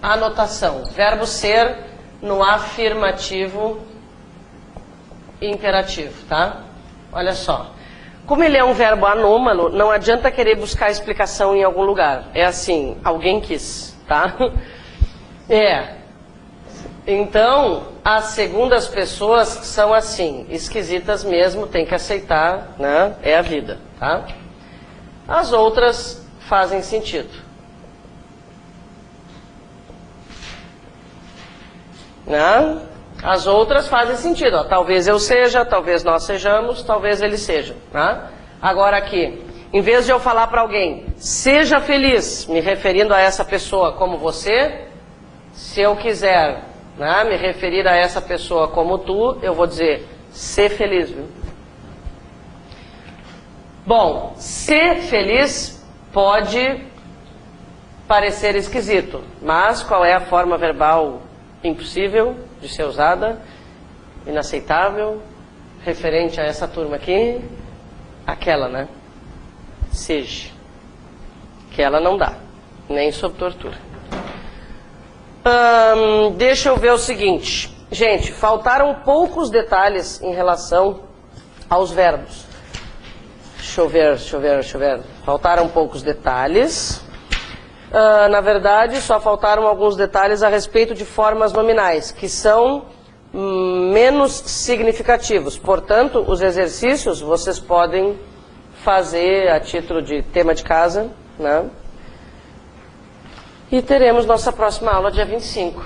anotação. Verbo ser no afirmativo imperativo, tá? Olha só. Como ele é um verbo anômalo, não adianta querer buscar explicação em algum lugar. É assim, alguém quis, tá? Então, as segundas pessoas são assim, esquisitas mesmo, tem que aceitar, né? É a vida, tá? As outras fazem sentido. Né? As outras fazem sentido. Ó. Talvez eu seja, talvez nós sejamos, talvez ele seja. Tá? Agora aqui, em vez de eu falar para alguém, seja feliz, me referindo a essa pessoa como você, se eu quiser, né, me referir a essa pessoa como tu, eu vou dizer, ser feliz. Viu? Bom, ser feliz pode parecer esquisito, mas qual é a forma verbal impossível de ser usada, inaceitável, referente a essa turma aqui? Aquela, né? Seja. Que ela não dá, nem sob tortura. Deixa eu ver o seguinte. Gente, faltaram poucos detalhes em relação aos verbos. Deixa eu ver. Faltaram poucos detalhes. Na verdade, só faltaram alguns detalhes a respeito de formas nominais, que são menos significativos. Portanto, os exercícios vocês podem fazer a título de tema de casa, né? E teremos nossa próxima aula dia 25.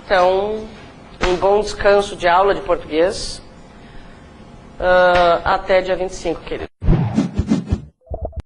Então, um bom descanso de aula de português. Até dia 25, queridos.